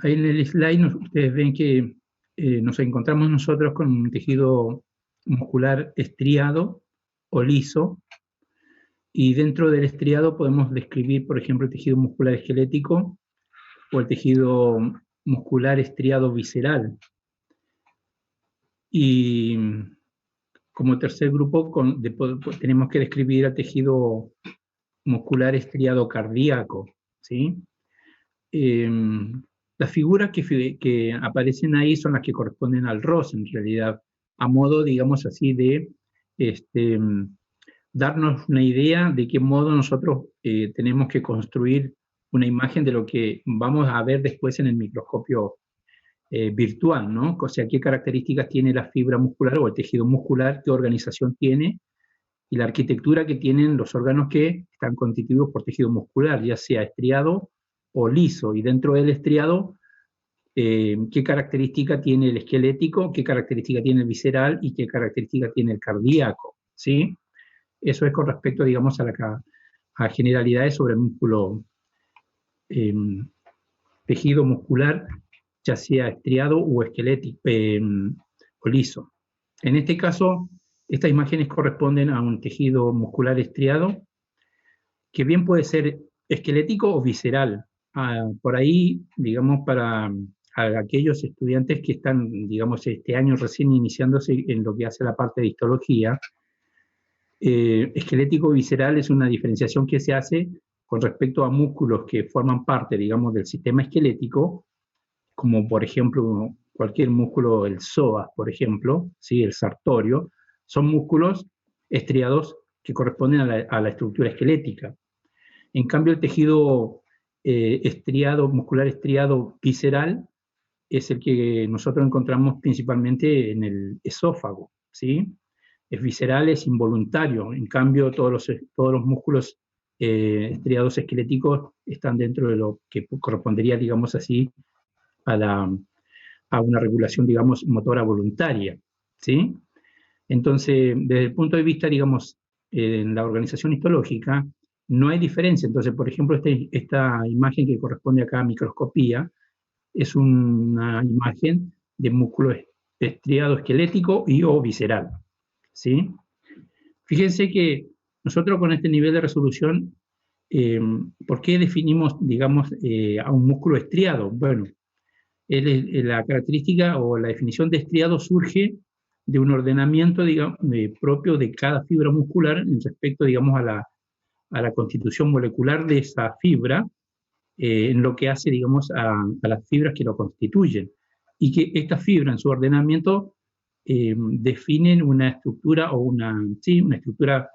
Ahí en el slide ustedes ven que nos encontramos nosotros con un tejido muscular estriado o liso, y dentro del estriado podemos describir, por ejemplo, el tejido muscular esquelético o el tejido muscular estriado visceral. Y como tercer grupo tenemos que describir el tejido muscular estriado cardíaco, ¿sí? Las figuras que aparecen ahí son las que corresponden al ROS, en realidad, a modo, digamos así, de darnos una idea de qué modo nosotros tenemos que construir una imagen de lo que vamos a ver después en el microscopio virtual, ¿no? O sea, qué características tiene la fibra muscular o el tejido muscular, qué organización tiene, y la arquitectura que tienen los órganos que están constituidos por tejido muscular, ya sea estriado o liso, y dentro del estriado, qué característica tiene el esquelético, qué característica tiene el visceral y qué característica tiene el cardíaco, ¿sí? Eso es con respecto, digamos, a generalidades sobre el músculo, tejido muscular, ya sea estriado o esquelético, o liso. En este caso, estas imágenes corresponden a un tejido muscular estriado, que bien puede ser esquelético o visceral. Por ahí, digamos, para aquellos estudiantes que están, digamos, este año recién iniciándose en lo que hace la parte de histología, esquelético visceral es una diferenciación que se hace con respecto a músculos que forman parte, digamos, del sistema esquelético, como por ejemplo cualquier músculo, el psoas, por ejemplo, ¿sí? El sartorio, son músculos estriados que corresponden a la estructura esquelética. En cambio, el tejido estriado, muscular estriado visceral, es el que nosotros encontramos principalmente en el esófago, ¿sí? Es visceral, es involuntario. En cambio, todos los músculos estriados esqueléticos están dentro de lo que correspondería, digamos así, a una regulación, digamos, motora voluntaria, ¿sí? Entonces, desde el punto de vista, digamos, en la organización histológica, no hay diferencia. Entonces, por ejemplo, esta imagen que corresponde acá a microscopía es una imagen de músculo estriado esquelético y o visceral, ¿sí? Fíjense que nosotros con este nivel de resolución, ¿por qué definimos, digamos, a un músculo estriado? Bueno, la característica o la definición de estriado surge de un ordenamiento, digamos, propio de cada fibra muscular en respecto, digamos, a la constitución molecular de esa fibra, en lo que hace, digamos, a las fibras que lo constituyen. Y que estas fibras en su ordenamiento definen una estructura o una estructura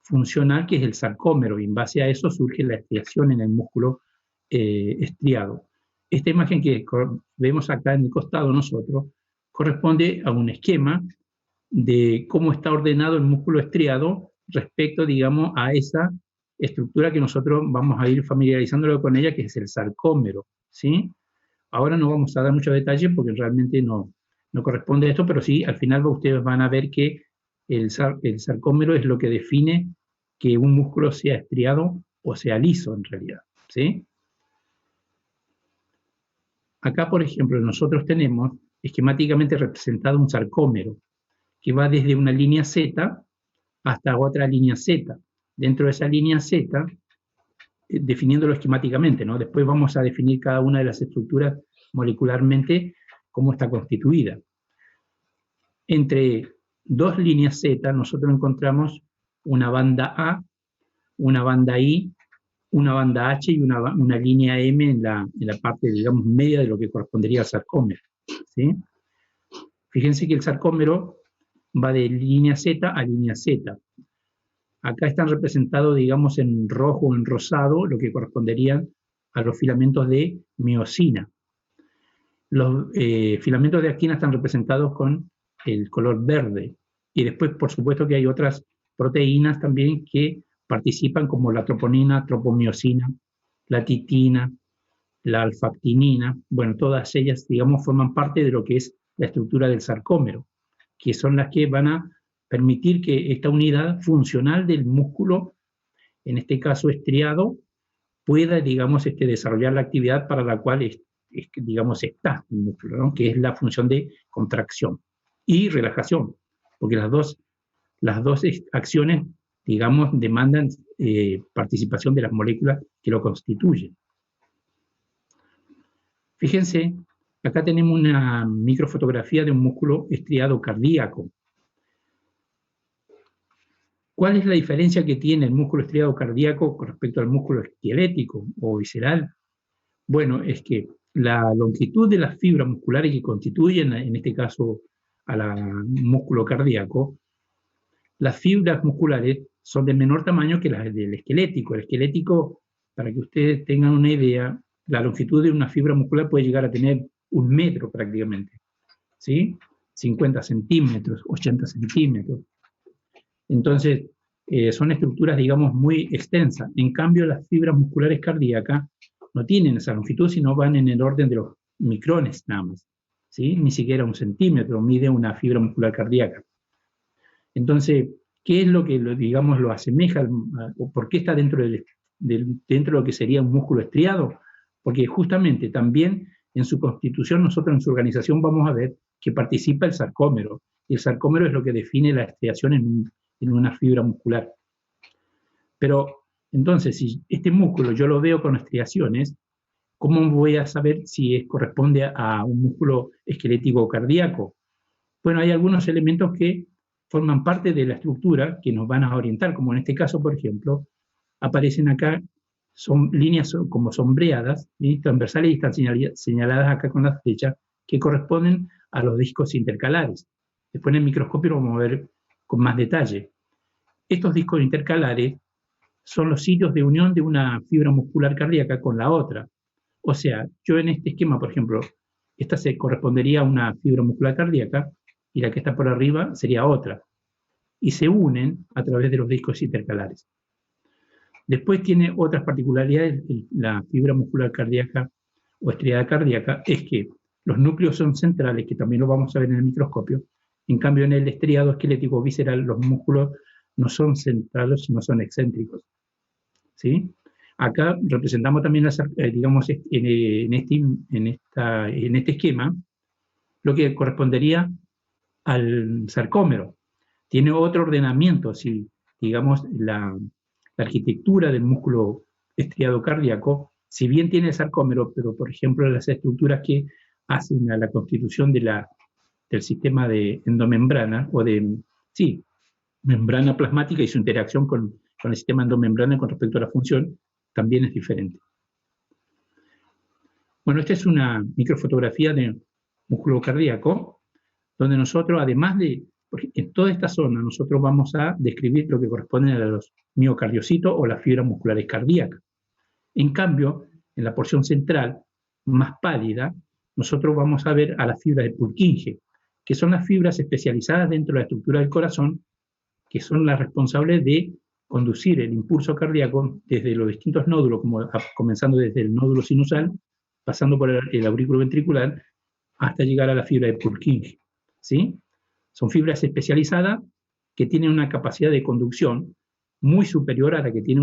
funcional que es el sarcómero, y en base a eso surge la estriación en el músculo estriado. Esta imagen que vemos acá en el costado nosotros corresponde a un esquema de cómo está ordenado el músculo estriado respecto, digamos, a esa estructura que nosotros vamos a ir familiarizándolo con ella, que es el sarcómero, ¿sí? Ahora no vamos a dar muchos detalles porque realmente no corresponde a esto, pero sí, al final ustedes van a ver que el sarcómero es lo que define que un músculo sea estriado o sea liso en realidad, ¿sí? Acá, por ejemplo, nosotros tenemos esquemáticamente representado un sarcómero que va desde una línea Z hasta otra línea Z. Dentro de esa línea Z, definiéndolo esquemáticamente, ¿no? Después vamos a definir cada una de las estructuras molecularmente cómo está constituida. Entre dos líneas Z nosotros encontramos una banda A, una banda I, una banda H y una línea M en la parte, digamos, media de lo que correspondería al sarcómero, ¿sí? Fíjense que el sarcómero va de línea Z a línea Z. Acá están representados, digamos, en rojo o en rosado, lo que corresponderían a los filamentos de miosina. Los filamentos de actina están representados con el color verde. Y después, por supuesto, que hay otras proteínas también que participan, como la troponina, tropomiosina, la titina, la alfa-actinina. Bueno, todas ellas, digamos, forman parte de lo que es la estructura del sarcómero, que son las que van a permitir que esta unidad funcional del músculo, en este caso estriado, pueda, digamos, desarrollar la actividad para la cual digamos, está el músculo, ¿no? Que es la función de contracción y relajación, porque las dos acciones, digamos, demandan participación de las moléculas que lo constituyen. Fíjense, acá tenemos una microfotografía de un músculo estriado cardíaco. ¿Cuál es la diferencia que tiene el músculo estriado cardíaco con respecto al músculo esquelético o visceral? Bueno, es que la longitud de las fibras musculares que constituyen, en este caso, al músculo cardíaco, las fibras musculares son de menor tamaño que las del esquelético. El esquelético, para que ustedes tengan una idea, la longitud de una fibra muscular puede llegar a tener 1 metro prácticamente, ¿sí? 50 centímetros, 80 centímetros. Entonces, son estructuras, digamos, muy extensas. En cambio, las fibras musculares cardíacas no tienen esa longitud, sino van en el orden de los micrones nada más, ¿sí? Ni siquiera 1 centímetro mide una fibra muscular cardíaca. Entonces, ¿qué es lo que, digamos, lo asemeja, o por qué está dentro de lo que sería un músculo estriado? Porque justamente también en su constitución, nosotros en su organización vamos a ver que participa el sarcómero, y el sarcómero es lo que define la estriación en una fibra muscular. Pero, entonces, si este músculo yo lo veo con estriaciones, ¿cómo voy a saber si corresponde a un músculo esquelético o cardíaco? Bueno, hay algunos elementos que forman parte de la estructura que nos van a orientar, como en este caso, por ejemplo, aparecen acá, son líneas como sombreadas, ¿sí? Transversales, y están señaladas acá con las flechas, que corresponden a los discos intercalares. Después en el microscopio lo vamos a ver con más detalle. Estos discos intercalares son los sitios de unión de una fibra muscular cardíaca con la otra. O sea, yo en este esquema, por ejemplo, esta se correspondería a una fibra muscular cardíaca, y la que está por arriba sería otra, y se unen a través de los discos intercalares. Después tiene otras particularidades la fibra muscular cardíaca o estriada cardíaca, es que los núcleos son centrales, que también lo vamos a ver en el microscopio. En cambio, en el estriado esquelético visceral, los músculos no son centrales, sino son excéntricos, ¿sí? Acá representamos también, digamos, en este esquema, lo que correspondería al sarcómero. Tiene otro ordenamiento, si digamos la arquitectura del músculo estriado cardíaco, si bien tiene el sarcómero, pero por ejemplo las estructuras que hacen a la constitución del sistema de endomembrana, o de, sí, membrana plasmática y su interacción con el sistema endomembrana con respecto a la función, también es diferente. Bueno, esta es una microfotografía de músculo cardíaco, donde nosotros, además de, porque en toda esta zona, nosotros vamos a describir lo que corresponde a los miocardiocitos o las fibras musculares cardíacas. En cambio, en la porción central, más pálida, nosotros vamos a ver a las fibras de Purkinje, que son las fibras especializadas dentro de la estructura del corazón, que son las responsables de conducir el impulso cardíaco desde los distintos nódulos, comenzando desde el nódulo sinusal, pasando por el aurículo ventricular, hasta llegar a la fibra de Purkinje, ¿sí? Son fibras especializadas que tienen una capacidad de conducción muy superior a la que tiene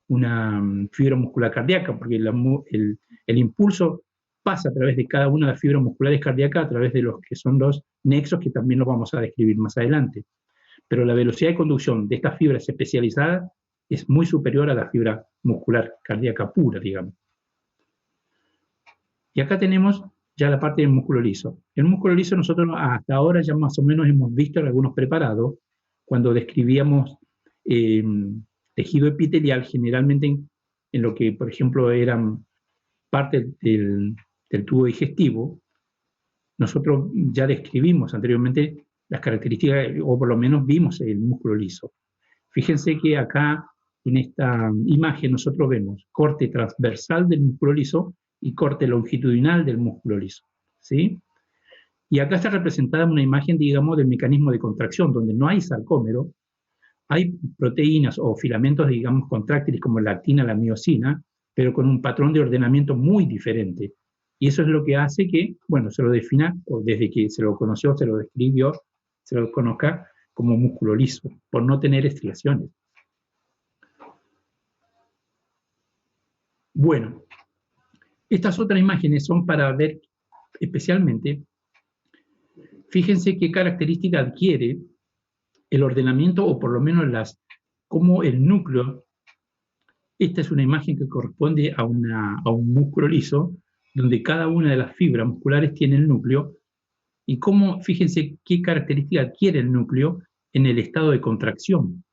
una fibra muscular cardíaca, porque el impulso pasa a través de cada una de las fibras musculares cardíacas, a través de los que son los nexos, que también los vamos a describir más adelante. Pero la velocidad de conducción de estas fibras especializadas es muy superior a la fibra muscular cardíaca pura, digamos. Y acá tenemos ya la parte del músculo liso. El músculo liso nosotros hasta ahora ya más o menos hemos visto en algunos preparados, cuando describíamos tejido epitelial, generalmente en lo que, por ejemplo, eran parte del tubo digestivo. Nosotros ya describimos anteriormente las características, o por lo menos vimos el músculo liso. Fíjense que acá en esta imagen nosotros vemos corte transversal del músculo liso y corte longitudinal del músculo liso, ¿sí? Y acá está representada una imagen, digamos, del mecanismo de contracción, donde no hay sarcómero, hay proteínas o filamentos, digamos, contráctiles como la actina, la miosina, pero con un patrón de ordenamiento muy diferente. Y eso es lo que hace que, bueno, se lo defina, o desde que se lo conoció, se lo describió, se lo conozca como músculo liso, por no tener estriaciones. Bueno, Estas otras imágenes son para ver especialmente, fíjense qué característica adquiere el ordenamiento, o por lo menos cómo el núcleo. Esta es una imagen que corresponde a un músculo liso, donde cada una de las fibras musculares tiene el núcleo, y cómo, fíjense qué característica adquiere el núcleo en el estado de contracción.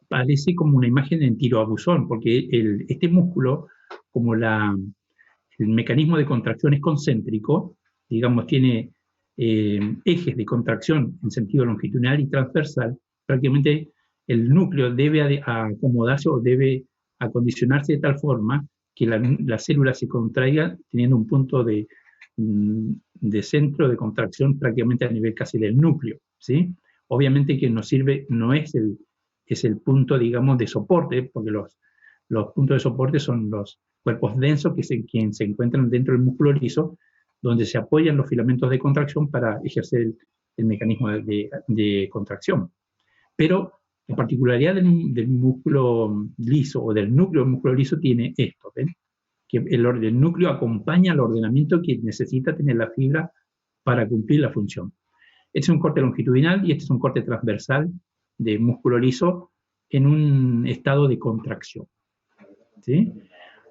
Parece como una imagen en tirabuzón, porque este músculo, como el mecanismo de contracción es concéntrico, digamos, tiene ejes de contracción en sentido longitudinal y transversal, prácticamente el núcleo debe acomodarse o debe acondicionarse de tal forma que la célula se contraiga teniendo un punto de centro de contracción prácticamente a nivel casi del núcleo, ¿sí? Obviamente que nos sirve, no es el punto, digamos, de soporte, porque los puntos de soporte son los cuerpos densos que se encuentran dentro del músculo liso, donde se apoyan los filamentos de contracción para ejercer el mecanismo de contracción. Pero la particularidad del músculo liso o del núcleo del músculo liso tiene esto, ¿ven? Que el núcleo acompaña al ordenamiento que necesita tener la fibra para cumplir la función. Este es un corte longitudinal y este es un corte transversal de músculo liso en un estado de contracción, ¿sí?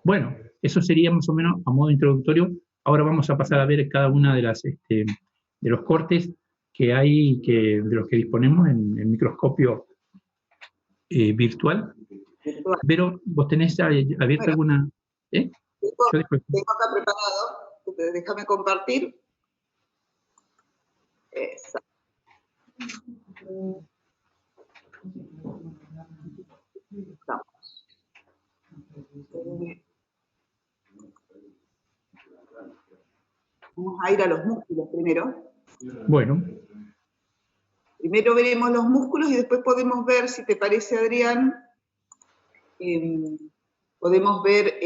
Bueno, eso sería más o menos a modo introductorio. Ahora vamos a pasar a ver cada una de los cortes que hay, de los que disponemos en el microscopio virtual. Pero vos tenés abierta alguna... Tengo acá preparado, déjame compartir. Exacto. Vamos a ir a los músculos primero. Bueno. Primero veremos los músculos y después podemos ver, si te parece, Adrián, podemos ver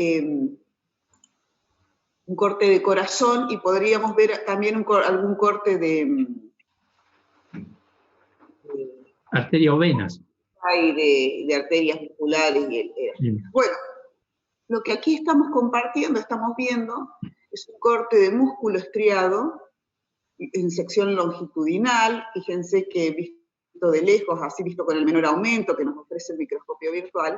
un corte de corazón y podríamos ver también algún corte de arteria o venas. De arterias musculares. Bueno, lo que aquí estamos compartiendo, estamos viendo, es un corte de músculo estriado en sección longitudinal. Fíjense que visto de lejos, así visto con el menor aumento que nos ofrece el microscopio virtual,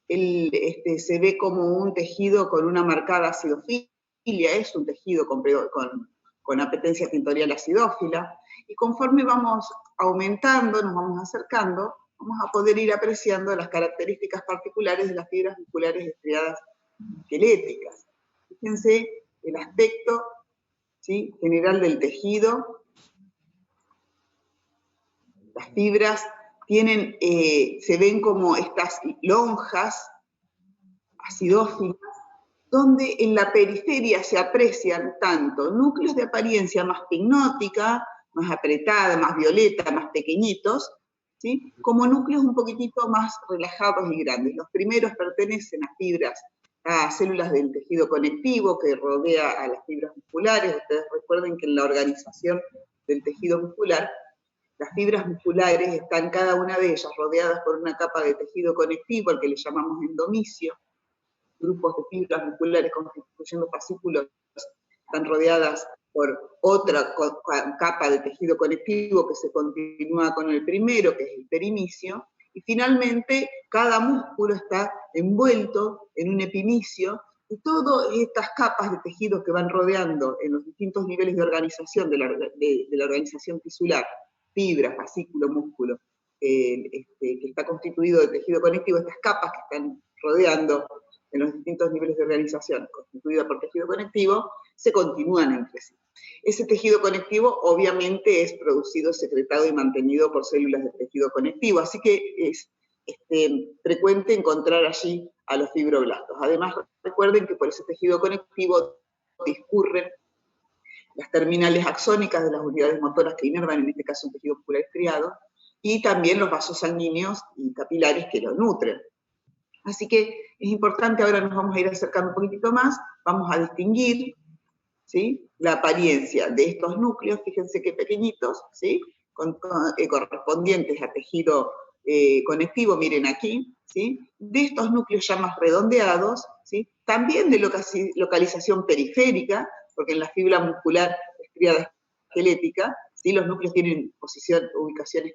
se ve como un tejido con una marcada acidofilia, es un tejido con apetencia tintorial acidófila, y conforme vamos aumentando, nos vamos acercando, vamos a poder ir apreciando las características particulares de las fibras musculares estriadas esqueléticas. Fíjense el aspecto, ¿sí?, general del tejido. Las fibras se ven como estas lonjas acidófilas, donde en la periferia se aprecian tanto núcleos de apariencia más pignótica, más apretada, más violeta, más pequeñitos, ¿sí?, como núcleos un poquitito más relajados y grandes. Los primeros pertenecen a células del tejido conectivo que rodea a las fibras musculares. Ustedes recuerden que en la organización del tejido muscular, las fibras musculares están cada una de ellas rodeadas por una capa de tejido conectivo, al que le llamamos endomisio. Grupos de fibras musculares constituyendo fascículos están rodeadas por otra capa de tejido conectivo que se continúa con el primero, que es el perimisio, y finalmente cada músculo está envuelto en un epimisio, y todas estas capas de tejidos que van rodeando en los distintos niveles de organización de la organización tisular, fibra, fascículo, músculo, que está constituido de tejido conectivo, estas capas que están rodeando en los distintos niveles de organización, constituida por tejido conectivo, se continúan entre sí. Ese tejido conectivo obviamente es producido, secretado y mantenido por células de tejido conectivo, así que es frecuente encontrar allí a los fibroblastos. Además, recuerden que por ese tejido conectivo discurren las terminales axónicas de las unidades motoras que inervan, en este caso un tejido muscular estriado, y también los vasos sanguíneos y capilares que lo nutren. Así que es importante, ahora nos vamos a ir acercando un poquitito más, vamos a distinguir, ¿sí?, la apariencia de estos núcleos, fíjense qué pequeñitos, ¿sí?, correspondientes a tejido conectivo, miren aquí, ¿sí? De estos núcleos ya más redondeados, ¿sí? También de localización periférica, porque en la fibra muscular estriada esquelética, ¿sí? Los núcleos tienen ubicación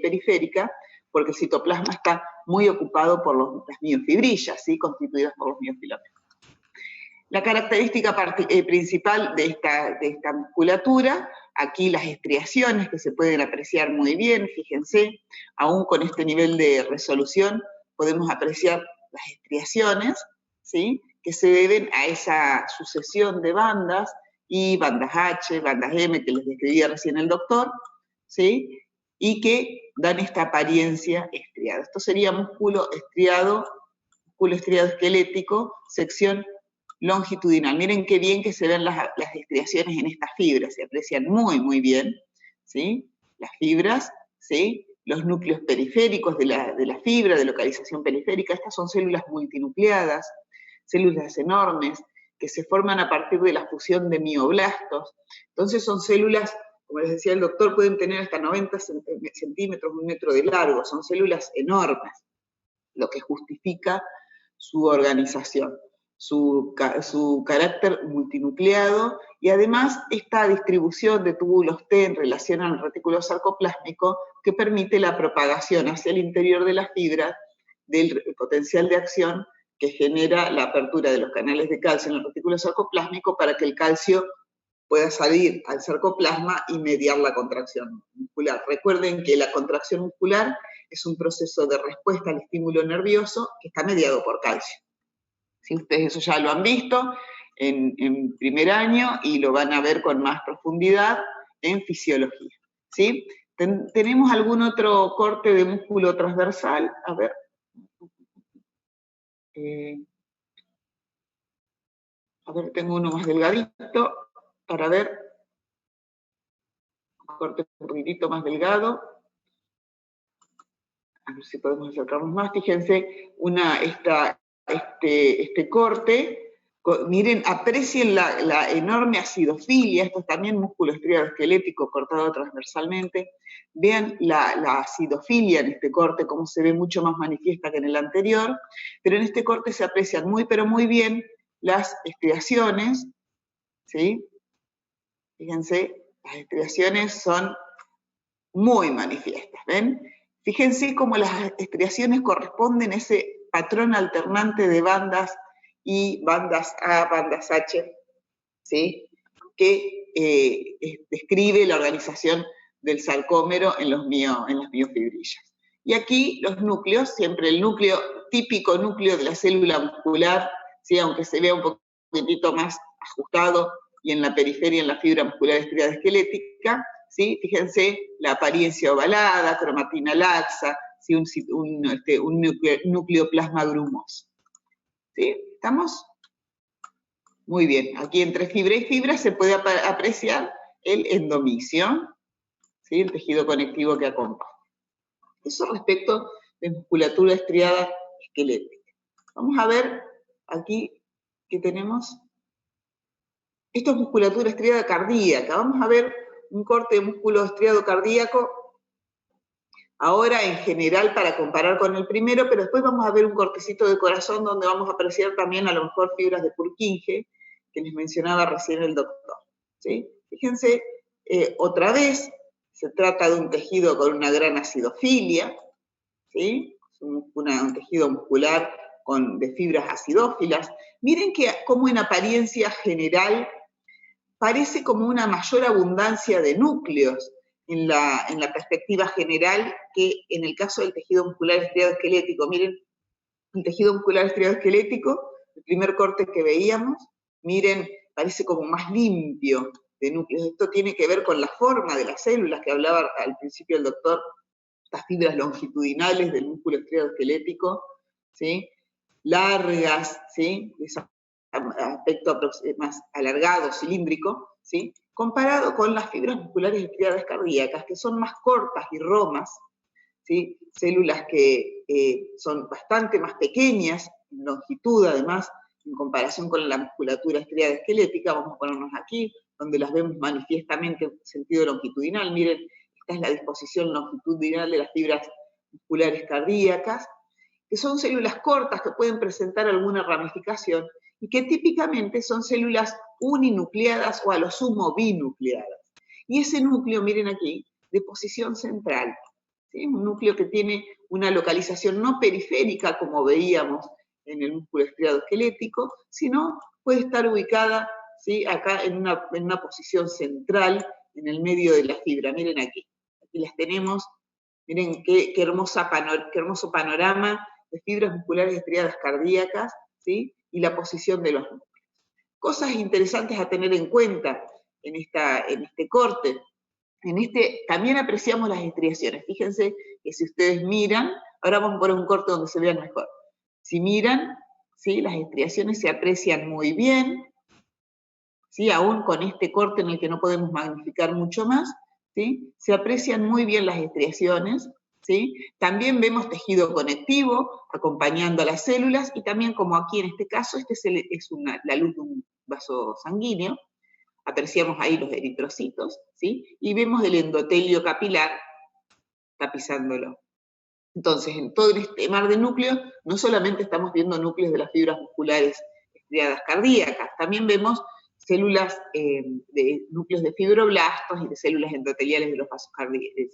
periférica, porque el citoplasma está muy ocupado por las miofibrillas, ¿sí? Constituidas por los miofilamentos. La característica principal de esta musculatura, aquí las estriaciones que se pueden apreciar muy bien, fíjense, aún con este nivel de resolución podemos apreciar las estriaciones, ¿sí? Que se deben a esa sucesión de bandas, y bandas H, bandas M, que les describía recién el doctor, ¿sí? Y que dan esta apariencia estriada. Esto sería músculo estriado esquelético, sección longitudinal. Miren qué bien que se ven las estriaciones en estas fibras, se aprecian muy, muy bien, ¿sí? Las fibras, ¿sí? Los núcleos periféricos de la fibra, de localización periférica, estas son células multinucleadas, células enormes, que se forman a partir de la fusión de mioblastos. Entonces son células, como les decía el doctor, pueden tener hasta 90 centímetros, 1 metro de largo, son células enormes, lo que justifica su organización, su carácter multinucleado, y además esta distribución de túbulos T en relación al retículo sarcoplásmico que permite la propagación hacia el interior de la fibra del potencial de acción que genera la apertura de los canales de calcio en el retículo sarcoplásmico para que el calcio pueda salir al sarcoplasma y mediar la contracción muscular. Recuerden que la contracción muscular es un proceso de respuesta al estímulo nervioso que está mediado por calcio. ¿Sí? Ustedes eso ya lo han visto en primer año y lo van a ver con más profundidad en fisiología. ¿Sí? ¿Tenemos algún otro corte de músculo transversal? A ver. Tengo uno más delgadito para ver. Un corte un poquitito más delgado. A ver si podemos acercarnos más. Fíjense, este corte. Miren, aprecien la enorme acidofilia, esto es también músculo estriado esquelético cortado transversalmente. Vean la acidofilia en este corte, cómo se ve mucho más manifiesta que en el anterior, pero en este corte se aprecian muy, pero muy bien las estriaciones, ¿sí? Fíjense, las estriaciones son muy manifiestas, ¿ven? Fíjense cómo las estriaciones corresponden a ese patrón alternante de bandas y bandas A, bandas H, ¿sí? Que describe la organización del sarcómero en las miofibrillas. Y aquí los núcleos, siempre el típico núcleo de la célula muscular, ¿sí? Aunque se vea un poquitito más ajustado, y en la periferia, en la fibra muscular estriada esquelética, ¿sí? Fíjense la apariencia ovalada, cromatina laxa, ¿sí? un núcleo plasma grumoso. ¿Sí? ¿Estamos? Muy bien. Aquí entre fibra y fibra se puede apreciar el endomisio, ¿sí? El tejido conectivo que acompaña. Eso respecto de musculatura estriada esquelética. Vamos a ver aquí que tenemos. Esto es musculatura estriada cardíaca. Vamos a ver un corte de músculo estriado cardíaco ahora en general para comparar con el primero, pero después vamos a ver un cortecito de corazón donde vamos a apreciar también a lo mejor fibras de Purkinje, que les mencionaba recién el doctor. ¿Sí? Fíjense, otra vez, se trata de un tejido con una gran acidofilia, ¿sí? Un tejido muscular de fibras acidófilas. Miren cómo en apariencia general parece como una mayor abundancia de núcleos en la perspectiva general que en el caso del tejido muscular estriado esquelético. Miren, el tejido muscular estriado esquelético, el primer corte que veíamos, miren, parece como más limpio de núcleos. Esto tiene que ver con la forma de las células que hablaba al principio el doctor, estas fibras longitudinales del músculo estriado esquelético, ¿sí? Largas, ¿sí? De ese aspecto más alargado, cilíndrico, ¿sí? Comparado con las fibras musculares estriadas cardíacas, que son más cortas y romas, ¿sí? Células que son bastante más pequeñas, en longitud además, en comparación con la musculatura estriada esquelética. Vamos a ponernos aquí, donde las vemos manifiestamente en sentido longitudinal. Miren, esta es la disposición longitudinal de las fibras musculares cardíacas, que son células cortas que pueden presentar alguna ramificación y que típicamente son células uninucleadas o a lo sumo binucleadas. Y ese núcleo, miren aquí, de posición central, ¿sí? Un núcleo que tiene una localización no periférica, como veíamos en el músculo estriado esquelético, sino puede estar ubicada, ¿sí?, acá en una posición central, en el medio de la fibra. Miren aquí las tenemos, miren qué hermoso panorama de fibras musculares estriadas cardíacas, ¿sí?, y la posición de los núcleos. Cosas interesantes a tener en cuenta en este corte. También apreciamos las estriaciones. Fíjense que si ustedes miran, ahora vamos a poner un corte donde se vean mejor. Si miran, ¿sí?, las estriaciones se aprecian muy bien, ¿sí?, aún con este corte en el que no podemos magnificar mucho más, ¿sí?, se aprecian muy bien las estriaciones, ¿sí? También vemos tejido conectivo acompañando a las células, y también, como aquí en este caso, la luz de un vaso sanguíneo, apreciamos ahí los eritrocitos, ¿sí?, y vemos el endotelio capilar tapizándolo. Entonces, en todo este mar de núcleos, no solamente estamos viendo núcleos de las fibras musculares estriadas cardíacas, también vemos células de núcleos de fibroblastos y de células endoteliales de los vasos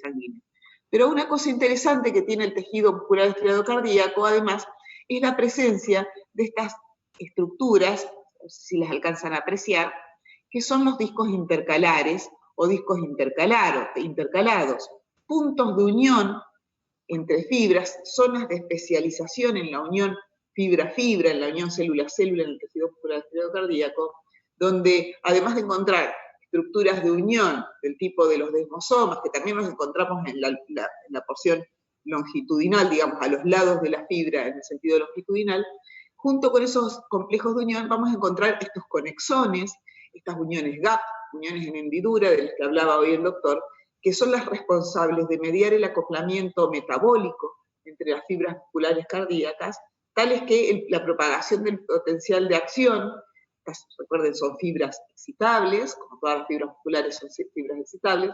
sanguíneos. Pero una cosa interesante que tiene el tejido muscular estriado cardíaco, además, es la presencia de estas estructuras, no sé si las alcanzan a apreciar, que son los discos intercalares o discos intercalados, puntos de unión entre fibras, zonas de especialización en la unión fibra-fibra, en la unión célula-célula en el tejido muscular estriado cardíaco, donde además de encontrar estructuras de unión del tipo de los desmosomas, que también nos encontramos en la porción longitudinal, digamos, a los lados de la fibra en el sentido longitudinal, junto con esos complejos de unión vamos a encontrar estos conexones, estas uniones gap, uniones en hendidura, de las que hablaba hoy el doctor, que son las responsables de mediar el acoplamiento metabólico entre las fibras musculares cardíacas, tales que la propagación del potencial de acción, recuerden, son fibras excitables, como todas las fibras musculares son fibras excitables,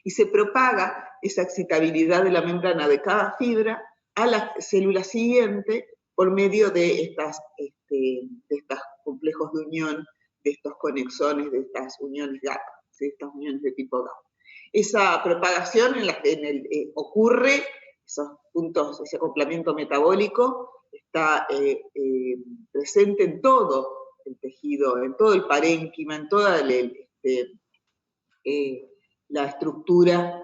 y se propaga esa excitabilidad de la membrana de cada fibra a la célula siguiente por medio de estos complejos de unión, de estos conexones, de estas uniones GAP, de estas uniones de tipo GAP. Esa propagación ocurre, esos puntos, ese acoplamiento metabólico está presente en todo el tejido, en todo el parénquima, en toda la estructura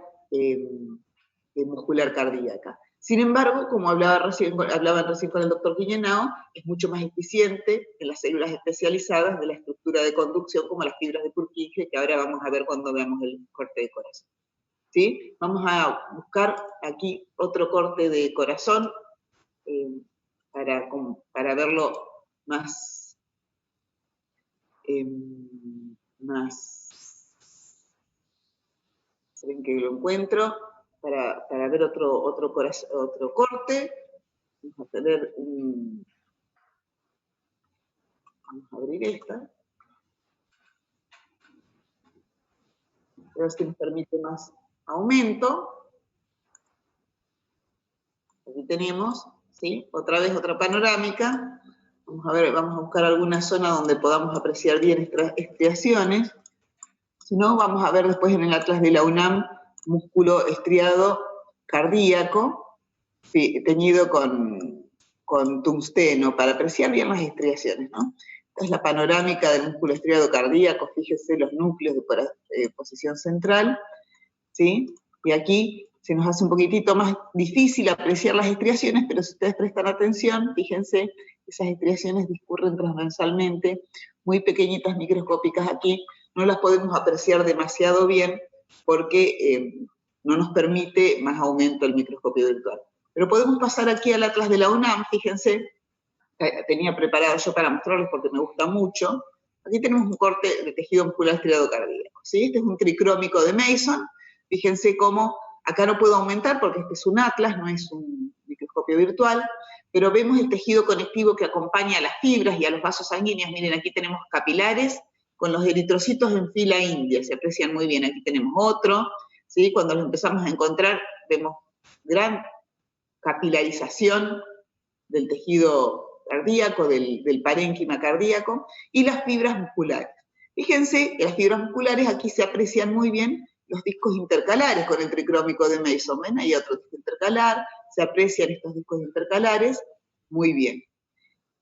muscular cardíaca. Sin embargo, como hablaban recién con el doctor Guillenao, es mucho más eficiente en las células especializadas de la estructura de conducción, como las fibras de Purkinje, que ahora vamos a ver cuando veamos el corte de corazón. ¿Sí? Vamos a buscar aquí otro corte de corazón para verlo más ¿saben que lo encuentro? Para ver otro corte. Vamos a tener vamos a abrir esta. A ver si nos permite más aumento. Aquí tenemos, ¿sí?, otra vez otra panorámica. Vamos a ver, vamos a buscar alguna zona donde podamos apreciar bien estas estriaciones. Si no, vamos a ver después en el atlas de la UNAM músculo estriado cardíaco, teñido con tungsteno, para apreciar bien las estriaciones, ¿no? Esta es la panorámica del músculo estriado cardíaco, fíjense los núcleos de posición central, ¿sí? Y aquí se nos hace un poquitito más difícil apreciar las estriaciones, pero si ustedes prestan atención, fíjense, esas estriaciones discurren transversalmente, muy pequeñitas, microscópicas aquí, no las podemos apreciar demasiado bien porque no nos permite más aumento el microscopio virtual. Pero podemos pasar aquí al atlas de la UNAM, fíjense, tenía preparado yo para mostrarles porque me gusta mucho. Aquí tenemos un corte de tejido muscular estriado cardíaco, ¿sí? Este es un tricrómico de Mason, fíjense cómo, acá no puedo aumentar porque este es un atlas, no es un microscopio virtual, pero vemos el tejido conectivo que acompaña a las fibras y a los vasos sanguíneos. Miren, aquí tenemos capilares con los eritrocitos en fila india, se aprecian muy bien. Aquí tenemos otro, ¿sí? Cuando los empezamos a encontrar, vemos gran capilarización del tejido cardíaco, del parénquima cardíaco, y las fibras musculares. Fíjense que las fibras musculares aquí se aprecian muy bien los discos intercalares con el tricrómico de Mason. ¿Ven? Hay otro disco intercalar, se aprecian estos discos intercalares muy bien.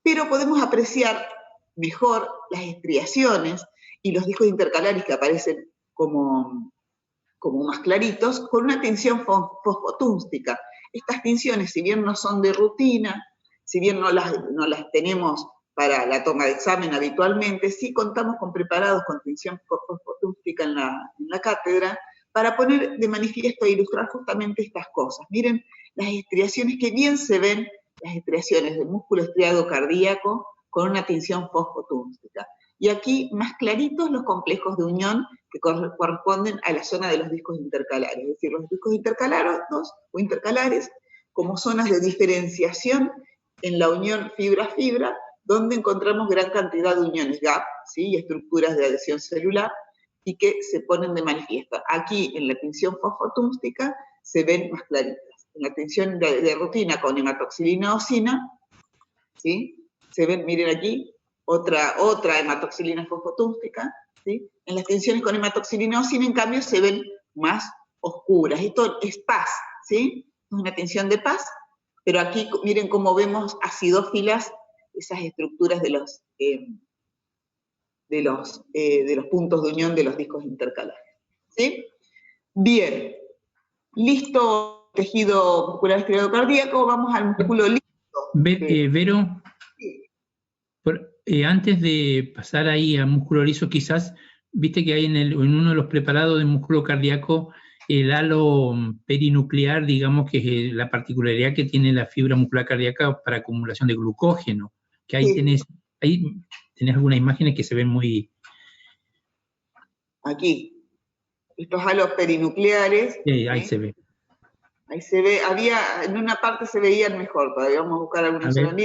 Pero podemos apreciar mejor las estriaciones y los discos intercalares que aparecen como más claritos, con una tinción fosfotúnstica. Estas tinciones, si bien no son de rutina, si bien no las tenemos para la toma de examen habitualmente, sí contamos con preparados con tinción fosfotúnstica en la cátedra para poner de manifiesto e ilustrar justamente estas cosas. Miren las estriaciones que bien se ven, las estriaciones del músculo estriado cardíaco con una tinción fosfotúnstica. Y aquí más claritos los complejos de unión que corresponden a la zona de los discos intercalares, es decir, los discos intercalares como zonas de diferenciación en la unión fibra-fibra, donde encontramos gran cantidad de uniones gap, ¿sí? Y estructuras de adhesión celular, y que se ponen de manifiesto. Aquí en la tinción fosfotúnstica se ven más claritas. En la tinción de rutina con hematoxilina osina, ¿sí? Se ven, miren aquí, otra hematoxilina fosfotúnstica, ¿sí? En las tinciones con hematoxilina osina, en cambio, se ven más oscuras. Esto es paz, ¿sí? Es una tinción de paz, pero aquí miren cómo vemos acidófilas, esas estructuras de los puntos de unión de los discos intercalares, ¿sí? Bien, listo tejido muscular estriado cardíaco, vamos al músculo liso. Vero, Sí. Antes de pasar ahí a músculo liso, quizás, viste que hay en uno de los preparados de músculo cardíaco el halo perinuclear, digamos, que es la particularidad que tiene la fibra muscular cardíaca para acumulación de glucógeno, que ahí Sí. tenés algunas imágenes que se ven muy... Aquí, estos halos perinucleares. ahí se ve. Ahí se ve, en una parte se veían mejor, todavía vamos a buscar alguna zona.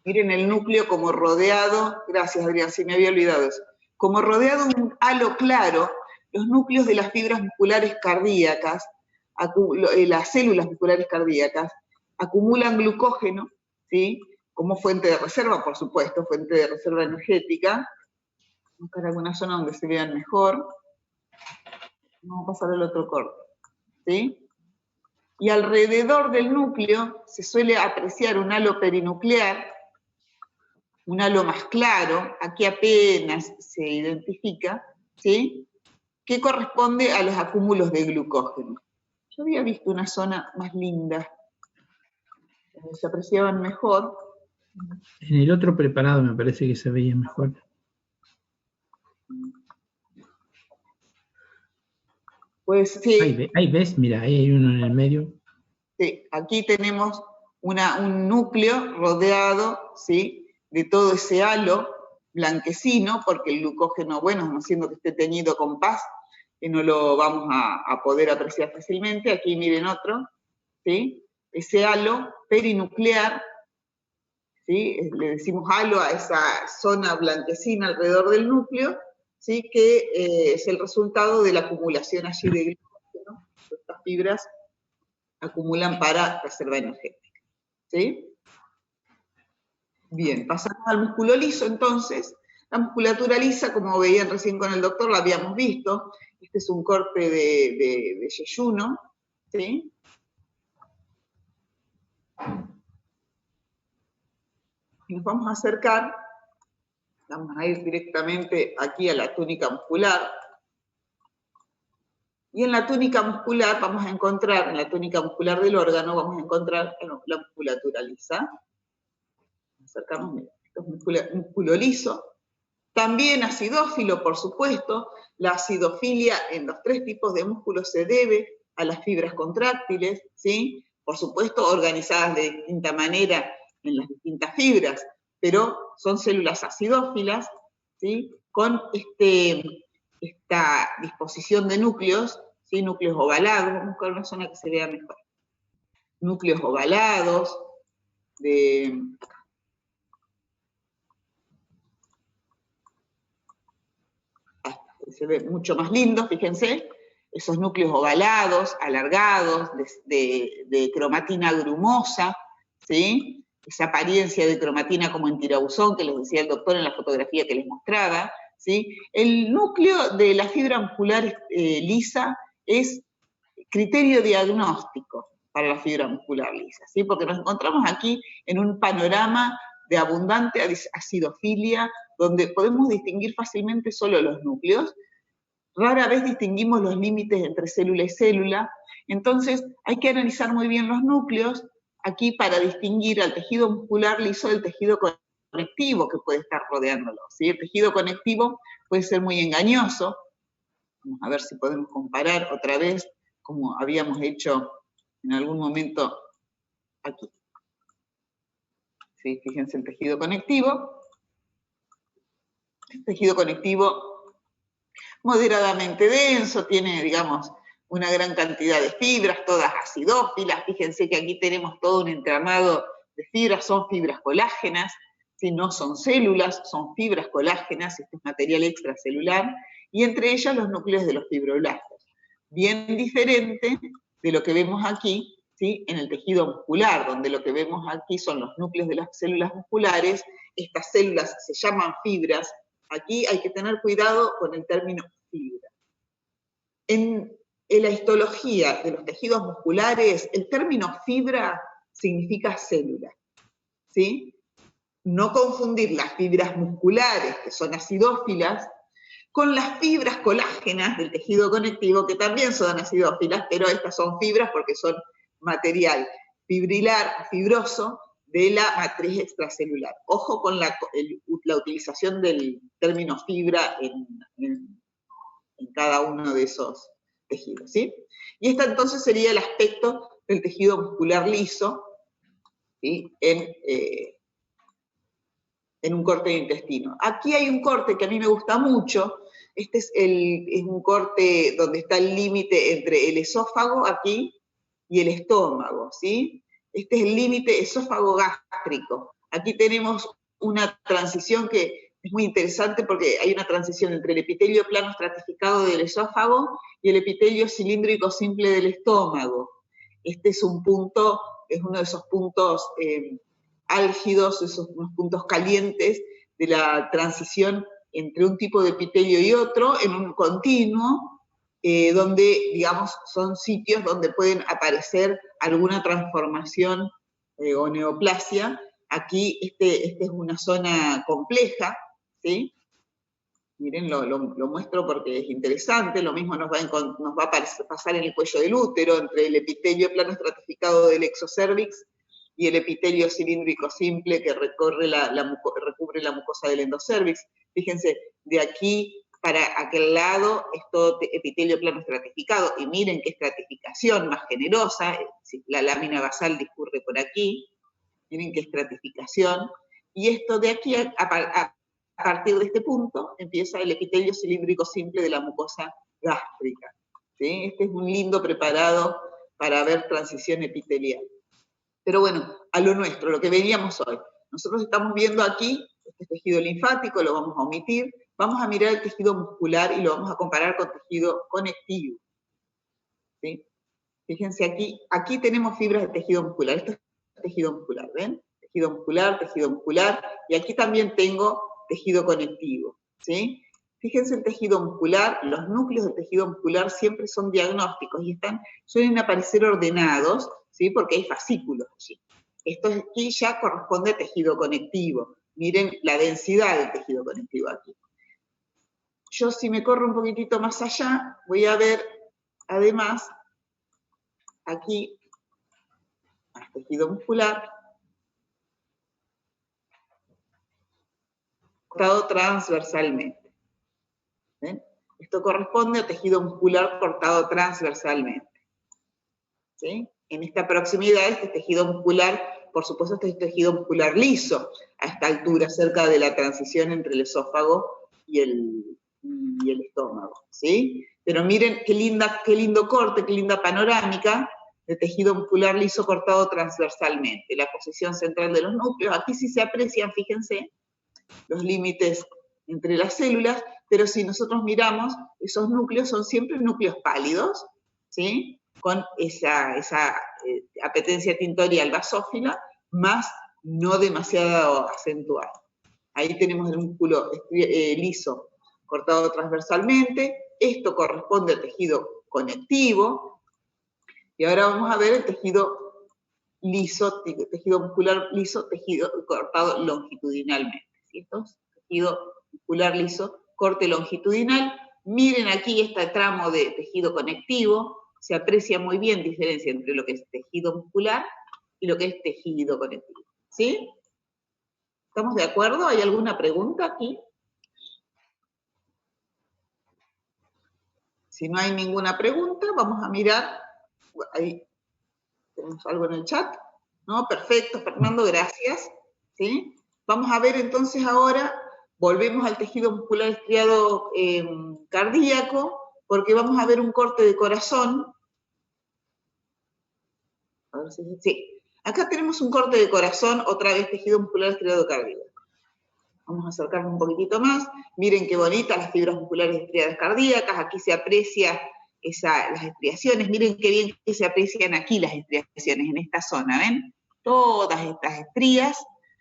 Miren el núcleo como rodeado, gracias Adrián, se me había olvidado eso, como rodeado de un halo claro, los núcleos de las fibras musculares cardíacas, las células musculares cardíacas, acumulan glucógeno, ¿sí? Como fuente de reserva, por supuesto, fuente de reserva energética. Vamos a buscar alguna zona donde se vean mejor. Vamos a pasar al otro corte, ¿sí? Y alrededor del núcleo se suele apreciar un halo perinuclear, un halo más claro, aquí apenas se identifica, ¿sí? Que corresponde a los acúmulos de glucógeno. Yo había visto una zona más linda, donde se apreciaban mejor. En el otro preparado me parece que se veía mejor. Pues sí. Ahí ves, mira, ahí hay uno en el medio. Sí, aquí tenemos un núcleo rodeado, ¿sí? De todo ese halo blanquecino, porque el glucógeno, bueno, no siendo que esté teñido con paz, no lo vamos a poder apreciar fácilmente. Aquí miren otro, ¿sí? Ese halo perinuclear, ¿sí? Le decimos halo a esa zona blanquecina alrededor del núcleo, ¿sí? Que es el resultado de la acumulación allí de glucógeno. Estas fibras acumulan para reserva energética, ¿sí? Bien, pasamos al músculo liso entonces. La musculatura lisa, como veían recién con el doctor, la habíamos visto. Este es un corte de yeyuno, ¿sí? Y nos vamos a acercar, vamos a ir directamente aquí a la túnica muscular. Y en la túnica muscular vamos a encontrar, en la túnica muscular del órgano, vamos a encontrar la musculatura lisa. Acercamos, mira, esto es músculo liso. También acidófilo, por supuesto. La acidofilia en los tres tipos de músculos se debe a las fibras contráctiles, ¿sí? Por supuesto, organizadas de distinta manera en las distintas fibras, pero son células acidófilas, ¿sí? Con esta disposición de núcleos, ¿sí? Núcleos ovalados, vamos a buscar una zona que se vea mejor. Núcleos ovalados, se ve mucho más lindo, fíjense, esos núcleos ovalados, alargados, de cromatina grumosa, ¿sí? Esa apariencia de cromatina como en tirabuzón que les decía el doctor en la fotografía que les mostraba, ¿sí? El núcleo de la fibra muscular lisa es criterio diagnóstico para la fibra muscular lisa, ¿sí? Porque nos encontramos aquí en un panorama de abundante acidofilia, donde podemos distinguir fácilmente solo los núcleos. Rara vez distinguimos los límites entre célula y célula, entonces hay que analizar muy bien los núcleos aquí para distinguir al tejido muscular liso del tejido conectivo que puede estar rodeándolo, ¿sí? El tejido conectivo puede ser muy engañoso. Vamos a ver si podemos comparar otra vez, como habíamos hecho en algún momento aquí. ¿Sí? Fíjense el tejido conectivo. El tejido conectivo moderadamente denso, tiene, digamos, una gran cantidad de fibras, todas acidófilas. Fíjense que aquí tenemos todo un entramado de fibras, son fibras colágenas, ¿sí? No son células, son fibras colágenas, este es material extracelular, y entre ellas los núcleos de los fibroblastos. Bien diferente de lo que vemos aquí, ¿sí? En el tejido muscular, donde lo que vemos aquí son los núcleos de las células musculares. Estas células se llaman fibras. Aquí hay que tener cuidado con el término fibra. En la histología de los tejidos musculares, el término fibra significa célula, ¿sí? No confundir las fibras musculares, que son acidófilas, con las fibras colágenas del tejido conectivo, que también son acidófilas, pero estas son fibras porque son material fibrilar, fibroso, de la matriz extracelular. Ojo con la utilización del término fibra en cada uno de esos tejidos, ¿sí? Y este entonces sería el aspecto del tejido muscular liso, ¿sí? En un corte de intestino. Aquí hay un corte que a mí me gusta mucho. Este es un corte donde está el límite entre el esófago aquí y el estómago, ¿sí? Este es el límite esófago-gástrico. Aquí tenemos una transición que es muy interesante porque hay una transición entre el epitelio plano estratificado del esófago y el epitelio cilíndrico simple del estómago. Este es un punto, es uno de esos puntos álgidos, esos unos puntos calientes de la transición entre un tipo de epitelio y otro en un continuo, donde, digamos, son sitios donde pueden aparecer alguna transformación o neoplasia. Aquí este es una zona compleja, ¿sí? Miren, lo muestro porque es interesante. Lo mismo nos va a pasar en el cuello del útero, entre el epitelio plano estratificado del exocervix y el epitelio cilíndrico simple que recubre la mucosa del endocervix. Fíjense, de aquí para aquel lado es todo epitelio plano estratificado, y miren qué estratificación más generosa, la lámina basal discurre por aquí, miren qué estratificación, y esto de aquí a partir de este punto empieza el epitelio cilíndrico simple de la mucosa gástrica, ¿sí? Este es un lindo preparado para ver transición epitelial. Pero bueno, a lo nuestro, lo que veníamos hoy. Nosotros estamos viendo aquí este tejido linfático, lo vamos a omitir, vamos a mirar el tejido muscular y lo vamos a comparar con tejido conectivo, ¿sí? Fíjense aquí tenemos fibras de tejido muscular, esto es tejido muscular, ¿ven? Tejido muscular, y aquí también tengo tejido conectivo, ¿sí? Fíjense el tejido muscular, los núcleos del tejido muscular siempre son diagnósticos y suelen aparecer ordenados, ¿sí? Porque hay fascículos allí. Esto aquí ya corresponde a tejido conectivo. Miren la densidad del tejido conectivo aquí. Yo, si me corro un poquitito más allá, voy a ver, además, aquí, tejido muscular, cortado transversalmente. ¿Ven? Esto corresponde a tejido muscular cortado transversalmente, ¿sí? En esta proximidad, este tejido muscular, por supuesto, este es tejido muscular liso, a esta altura, cerca de la transición entre el esófago y el estómago, ¿sí? Pero miren qué lindo corte, qué linda panorámica de tejido muscular liso cortado transversalmente. La posición central de los núcleos, aquí sí se aprecian, fíjense, los límites entre las células, pero si nosotros miramos, esos núcleos son siempre núcleos pálidos, ¿sí? Con esa apetencia tintorial basófila, más no demasiado acentuada. Ahí tenemos el músculo liso cortado transversalmente, esto corresponde al tejido conectivo, y ahora vamos a ver el tejido liso, tejido muscular liso, tejido cortado longitudinalmente. ¿Sí? Esto es tejido muscular liso, corte longitudinal. Miren aquí este tramo de tejido conectivo, se aprecia muy bien diferencia entre lo que es tejido muscular y lo que es tejido conectivo. ¿Sí? ¿Estamos de acuerdo? ¿Hay alguna pregunta aquí? Si no hay ninguna pregunta, vamos a mirar. Ahí tenemos algo en el chat. ¿No? Perfecto, Fernando, gracias. ¿Sí? Vamos a ver entonces ahora, volvemos al tejido muscular estriado cardíaco, porque vamos a ver un corte de corazón. A ver si sí. Acá tenemos un corte de corazón, otra vez tejido muscular estriado cardíaco. Vamos a acercarnos un poquitito más. Miren qué bonitas las fibras musculares estriadas cardíacas. Aquí se aprecia las estriaciones. Miren qué bien que se aprecian aquí las estriaciones, en esta zona, ¿ven? Todas estas estrías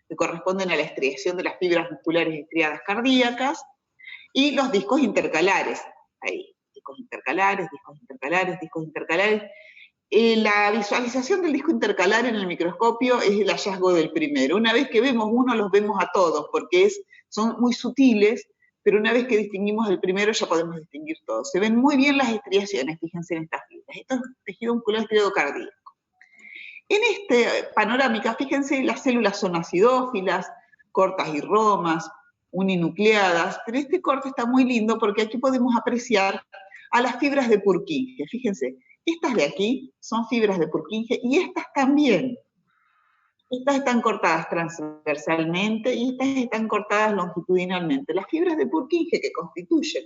que corresponden a la estriación de las fibras musculares estriadas cardíacas. Y los discos intercalares. Ahí, discos intercalares, discos intercalares, discos intercalares. La visualización del disco intercalar en el microscopio es el hallazgo del primero. Una vez que vemos uno, los vemos a todos, porque son muy sutiles, pero una vez que distinguimos el primero, ya podemos distinguir todos. Se ven muy bien las estriaciones, fíjense en estas fibras. Esto es tejido muscular estriado cardíaco. En esta panorámica, fíjense, las células son acidófilas, cortas y romas, uninucleadas, pero este corte está muy lindo porque aquí podemos apreciar a las fibras de Purkinje. Fíjense, estas de aquí son fibras de Purkinje y estas también. Estas están cortadas transversalmente y estas están cortadas longitudinalmente. Las fibras de Purkinje que constituyen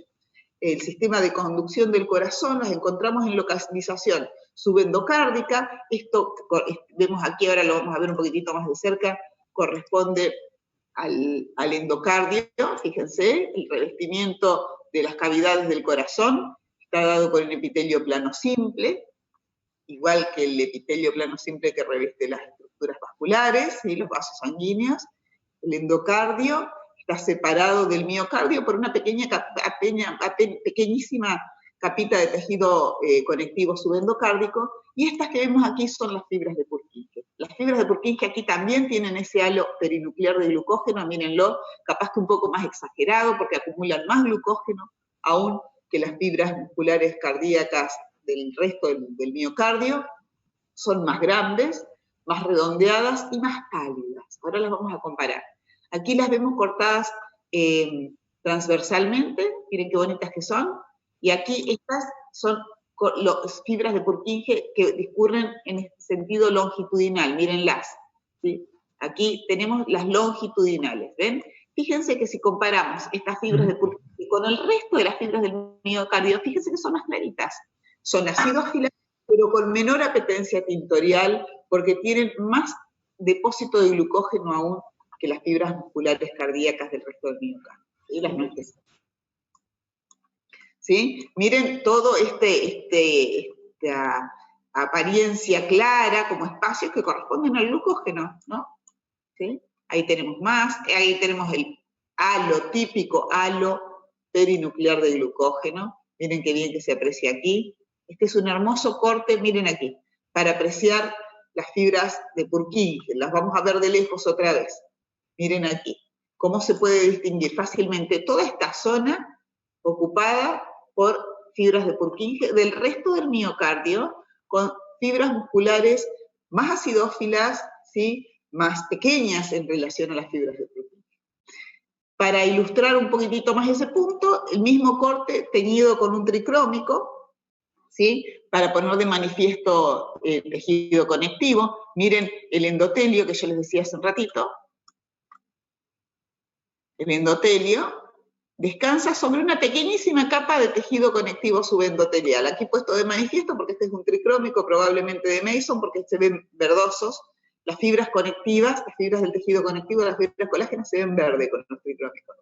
el sistema de conducción del corazón las encontramos en localización subendocárdica. Esto vemos aquí, ahora lo vamos a ver un poquitito más de cerca, corresponde al endocardio. Fíjense, el revestimiento de las cavidades del corazón está dado por el epitelio plano simple, igual que el epitelio plano simple que reveste las estructuras vasculares, ¿sí? Los vasos sanguíneos. El endocardio está separado del miocardio por una pequeñísima capita de tejido conectivo subendocárdico, y estas que vemos aquí son las fibras de Purkinje. Las fibras de Purkinje aquí también tienen ese halo perinuclear de glucógeno, mírenlo, capaz que un poco más exagerado porque acumulan más glucógeno aún que las fibras musculares cardíacas del resto del miocardio. Son más grandes, más redondeadas y más pálidas. Ahora las vamos a comparar. Aquí las vemos cortadas transversalmente, miren qué bonitas que son, y aquí estas son las fibras de Purkinje que discurren en sentido longitudinal, mírenlas. ¿Sí? Aquí tenemos las longitudinales, ¿ven? Fíjense que si comparamos estas fibras de Purkinje con el resto de las fibras del miocardio, fíjense que son más claritas. Son acidófilas, pero con menor apetencia tintorial, porque tienen más depósito de glucógeno aún que las fibras musculares cardíacas del resto del miocardio. ¿Sí? Las nuestras. ¿Sí? Miren todo esta apariencia clara como espacios que corresponden al glucógeno, ¿no? ¿Sí? Ahí tenemos más, ahí tenemos el halo, típico halo perinuclear de glucógeno. Miren qué bien que se aprecia aquí. Este es un hermoso corte, miren aquí, para apreciar las fibras de Purkinje. Las vamos a ver de lejos otra vez. Miren aquí, cómo se puede distinguir fácilmente toda esta zona ocupada por fibras de Purkinje del resto del miocardio, con fibras musculares más acidófilas, ¿sí? Más pequeñas en relación a las fibras de Purkinje. Para ilustrar un poquitito más ese punto, el mismo corte teñido con un tricrómico, ¿sí? Para poner de manifiesto el tejido conectivo. Miren el endotelio que yo les decía hace un ratito. El endotelio descansa sobre una pequeñísima capa de tejido conectivo subendotelial. Aquí puesto de manifiesto porque este es un tricrómico, probablemente de Mason, porque se ven verdosos. Las fibras conectivas, las fibras del tejido conectivo, las fibras colágenas se ven verde con los tricrómicos.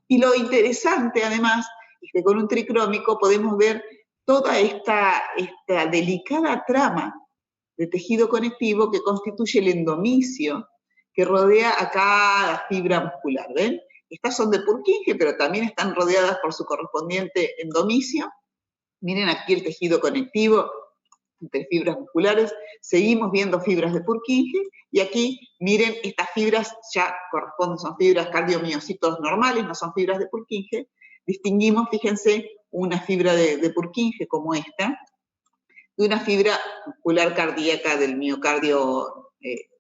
Y lo interesante, además, es que con un tricrómico podemos ver toda esta delicada trama de tejido conectivo que constituye el endomisio, que rodea a cada fibra muscular, ¿ven? Estas son de Purkinje, pero también están rodeadas por su correspondiente endomisio. Miren aquí el tejido conectivo entre fibras musculares. Seguimos viendo fibras de Purkinje, y aquí, miren, estas fibras ya corresponden, son fibras cardiomiocitos normales, no son fibras de Purkinje. Distinguimos, fíjense, una fibra de Purkinje como esta, de una fibra muscular cardíaca del miocardio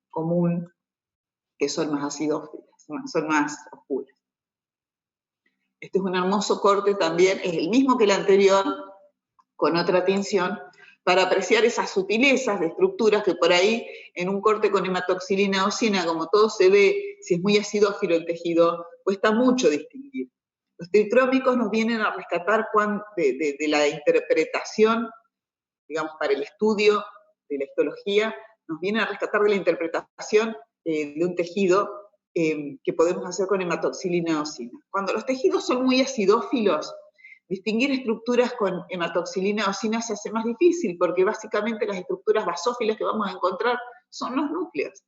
común, que son más acidófilas, son más oscuras. Este es un hermoso corte también, es el mismo que el anterior, con otra tinción, para apreciar esas sutilezas de estructuras que por ahí, en un corte con hematoxilina eosina, como todo se ve, si es muy acidófilo el tejido, cuesta mucho distinguir. Los tricrómicos nos vienen a rescatar de la interpretación, digamos, para el estudio de la histología, nos vienen a rescatar de la interpretación de un tejido que podemos hacer con hematoxilina eosina. Cuando los tejidos son muy acidófilos, distinguir estructuras con hematoxilina eosina se hace más difícil, porque básicamente las estructuras basófilas que vamos a encontrar son los núcleos.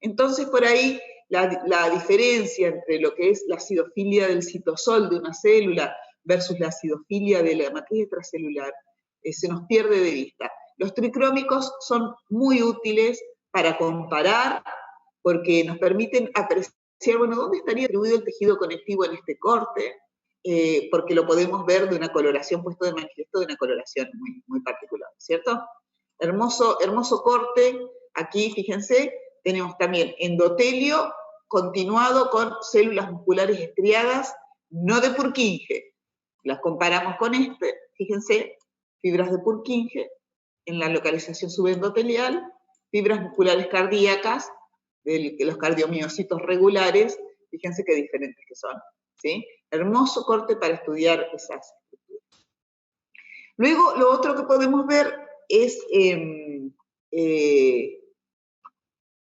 Entonces, por ahí, la diferencia entre lo que es la acidofilia del citosol de una célula versus la acidofilia de la matriz extracelular se nos pierde de vista. Los tricrómicos son muy útiles para comparar, porque nos permiten apreciar, bueno, ¿dónde estaría distribuido el tejido conectivo en este corte? Porque lo podemos ver de una coloración, puesto de manifiesto de una coloración muy, muy particular, ¿cierto? Hermoso corte. Aquí, fíjense, tenemos también endotelio continuado con células musculares estriadas, no de Purkinje. Las comparamos con este, fíjense, fibras de Purkinje en la localización subendotelial, fibras musculares cardíacas, de los cardiomiocitos regulares, fíjense qué diferentes que son, ¿sí? Hermoso corte para estudiar esas estructuras. Luego, lo otro que podemos ver es,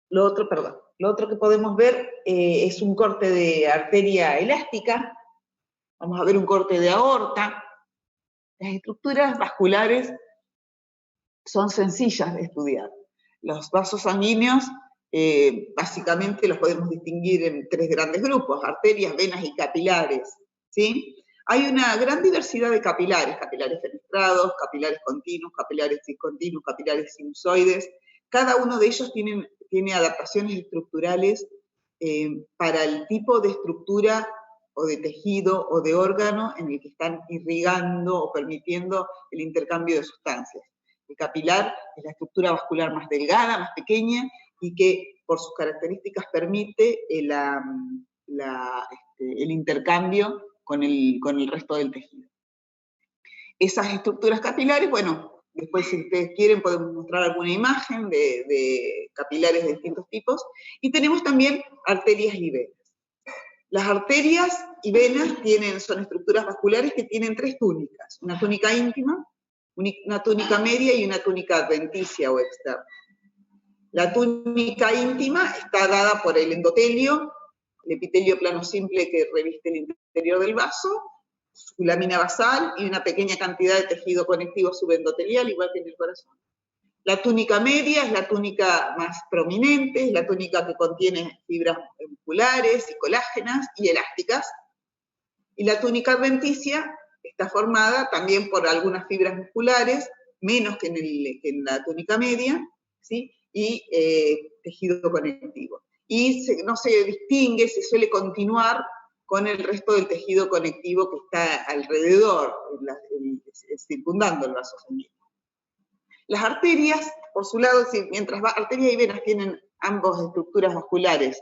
lo otro que podemos ver es un corte de arteria elástica. Vamos a ver un corte de aorta. Las estructuras vasculares son sencillas de estudiar. Los vasos sanguíneos, básicamente los podemos distinguir en tres grandes grupos: arterias, venas y capilares, ¿sí? Hay una gran diversidad de capilares: capilares fenestrados, capilares continuos, capilares discontinuos, capilares sinusoides. Cada uno de ellos tiene adaptaciones estructurales para el tipo de estructura o de tejido o de órgano en el que están irrigando o permitiendo el intercambio de sustancias. El capilar es la estructura vascular más delgada, más pequeña, y que por sus características permite el intercambio con el resto del tejido. Esas estructuras capilares, bueno, después si ustedes quieren podemos mostrar alguna imagen de capilares de distintos tipos, y tenemos también arterias y venas. Las arterias y venas son estructuras vasculares que tienen tres túnicas: una túnica íntima, una túnica media y una túnica adventicia o externa. La túnica íntima está dada por el endotelio, el epitelio plano simple que reviste el interior del vaso, su lámina basal y una pequeña cantidad de tejido conectivo subendotelial, igual que en el corazón. La túnica media es la túnica más prominente, es la túnica que contiene fibras musculares y colágenas y elásticas. Y la túnica adventicia está formada también por algunas fibras musculares, menos que en la túnica media, ¿sí? Y tejido conectivo. Y no se distingue, se suele continuar con el resto del tejido conectivo que está alrededor, circundando el vaso sanguíneo. Las arterias, por su lado, mientras arterias y venas tienen ambas estructuras vasculares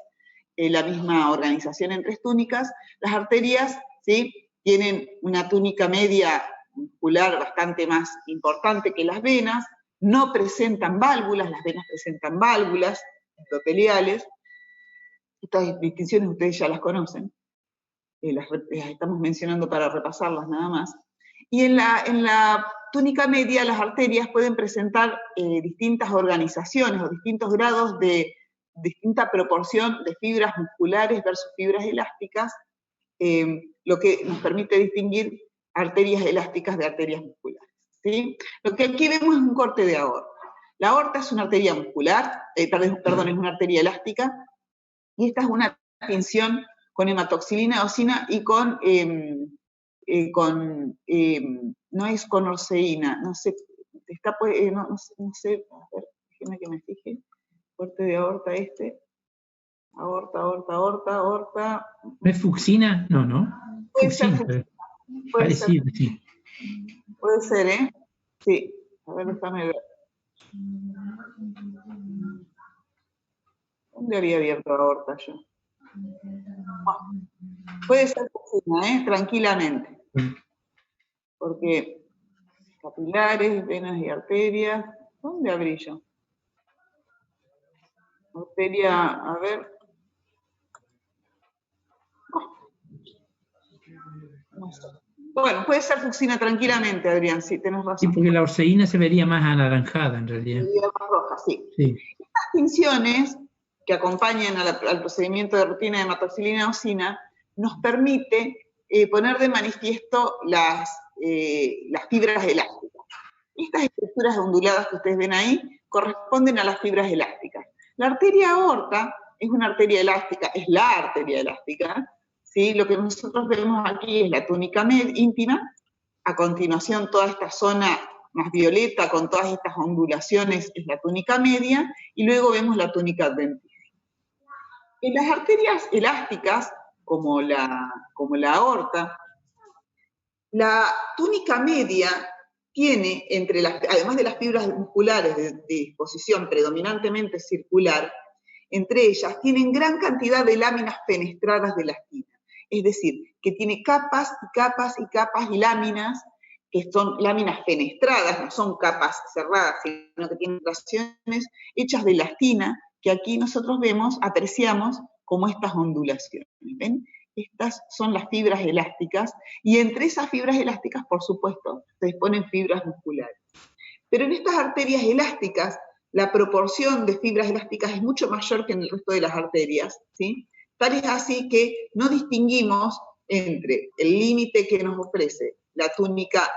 la misma organización en tres túnicas, las arterias, ¿sí?, tienen una túnica media muscular bastante más importante que las venas, no presentan válvulas, las venas presentan válvulas endoteliales. Estas distinciones ustedes ya las conocen, las estamos mencionando para repasarlas nada más. Y en la túnica media, las arterias pueden presentar distintas organizaciones o distintos grados de distinta proporción de fibras musculares versus fibras elásticas, lo que nos permite distinguir arterias elásticas de arterias musculares, ¿sí? Lo que aquí vemos es un corte de aorta. La aorta es una arteria muscular, perdón, es una arteria elástica, y esta es una tinción con hematoxilina eosina y no es con orceína, no sé, está, no sé, a ver, déjenme que me fije, corte de aorta aorta. ¿No es fucsina? No, ¿no? Puede ser Fucsina. puede ser, Parecido, sí. puede ser, ¿eh? Sí, a ver, déjame ver. ¿Dónde había abierto aorta yo? Bueno, puede ser fucsina, tranquilamente. Porque capilares, venas y arterias, ¿dónde abrí yo? Arteria, a ver. No sé. Bueno, puede ser fucsina tranquilamente, Adrián, sí, tenés razón. Sí, porque la orceína se vería más anaranjada en realidad. Se vería más roja, sí. Sí. Estas tinciones que acompañan al procedimiento de rutina de hematoxilina eosina nos permite poner de manifiesto las fibras elásticas. Estas estructuras onduladas que ustedes ven ahí corresponden a las fibras elásticas. La arteria aorta es una arteria elástica, es la arteria elástica, ¿sí? Lo que nosotros vemos aquí es la túnica íntima, a continuación toda esta zona más violeta con todas estas ondulaciones es la túnica media, y luego vemos la túnica adventicia. En las arterias elásticas, como la aorta, la túnica media tiene, además de las fibras musculares de disposición predominantemente circular, entre ellas tienen gran cantidad de láminas fenestradas de elastina. Es decir, que tiene capas y capas y capas y láminas, que son láminas fenestradas, no son capas cerradas, sino que tienen relaciones hechas de elastina, que aquí nosotros apreciamos como estas ondulaciones. ¿Ven? Estas son las fibras elásticas, y entre esas fibras elásticas, por supuesto, se disponen fibras musculares. Pero en estas arterias elásticas, la proporción de fibras elásticas es mucho mayor que en el resto de las arterias, ¿sí? Tal es así que no distinguimos entre el límite que nos ofrece la túnica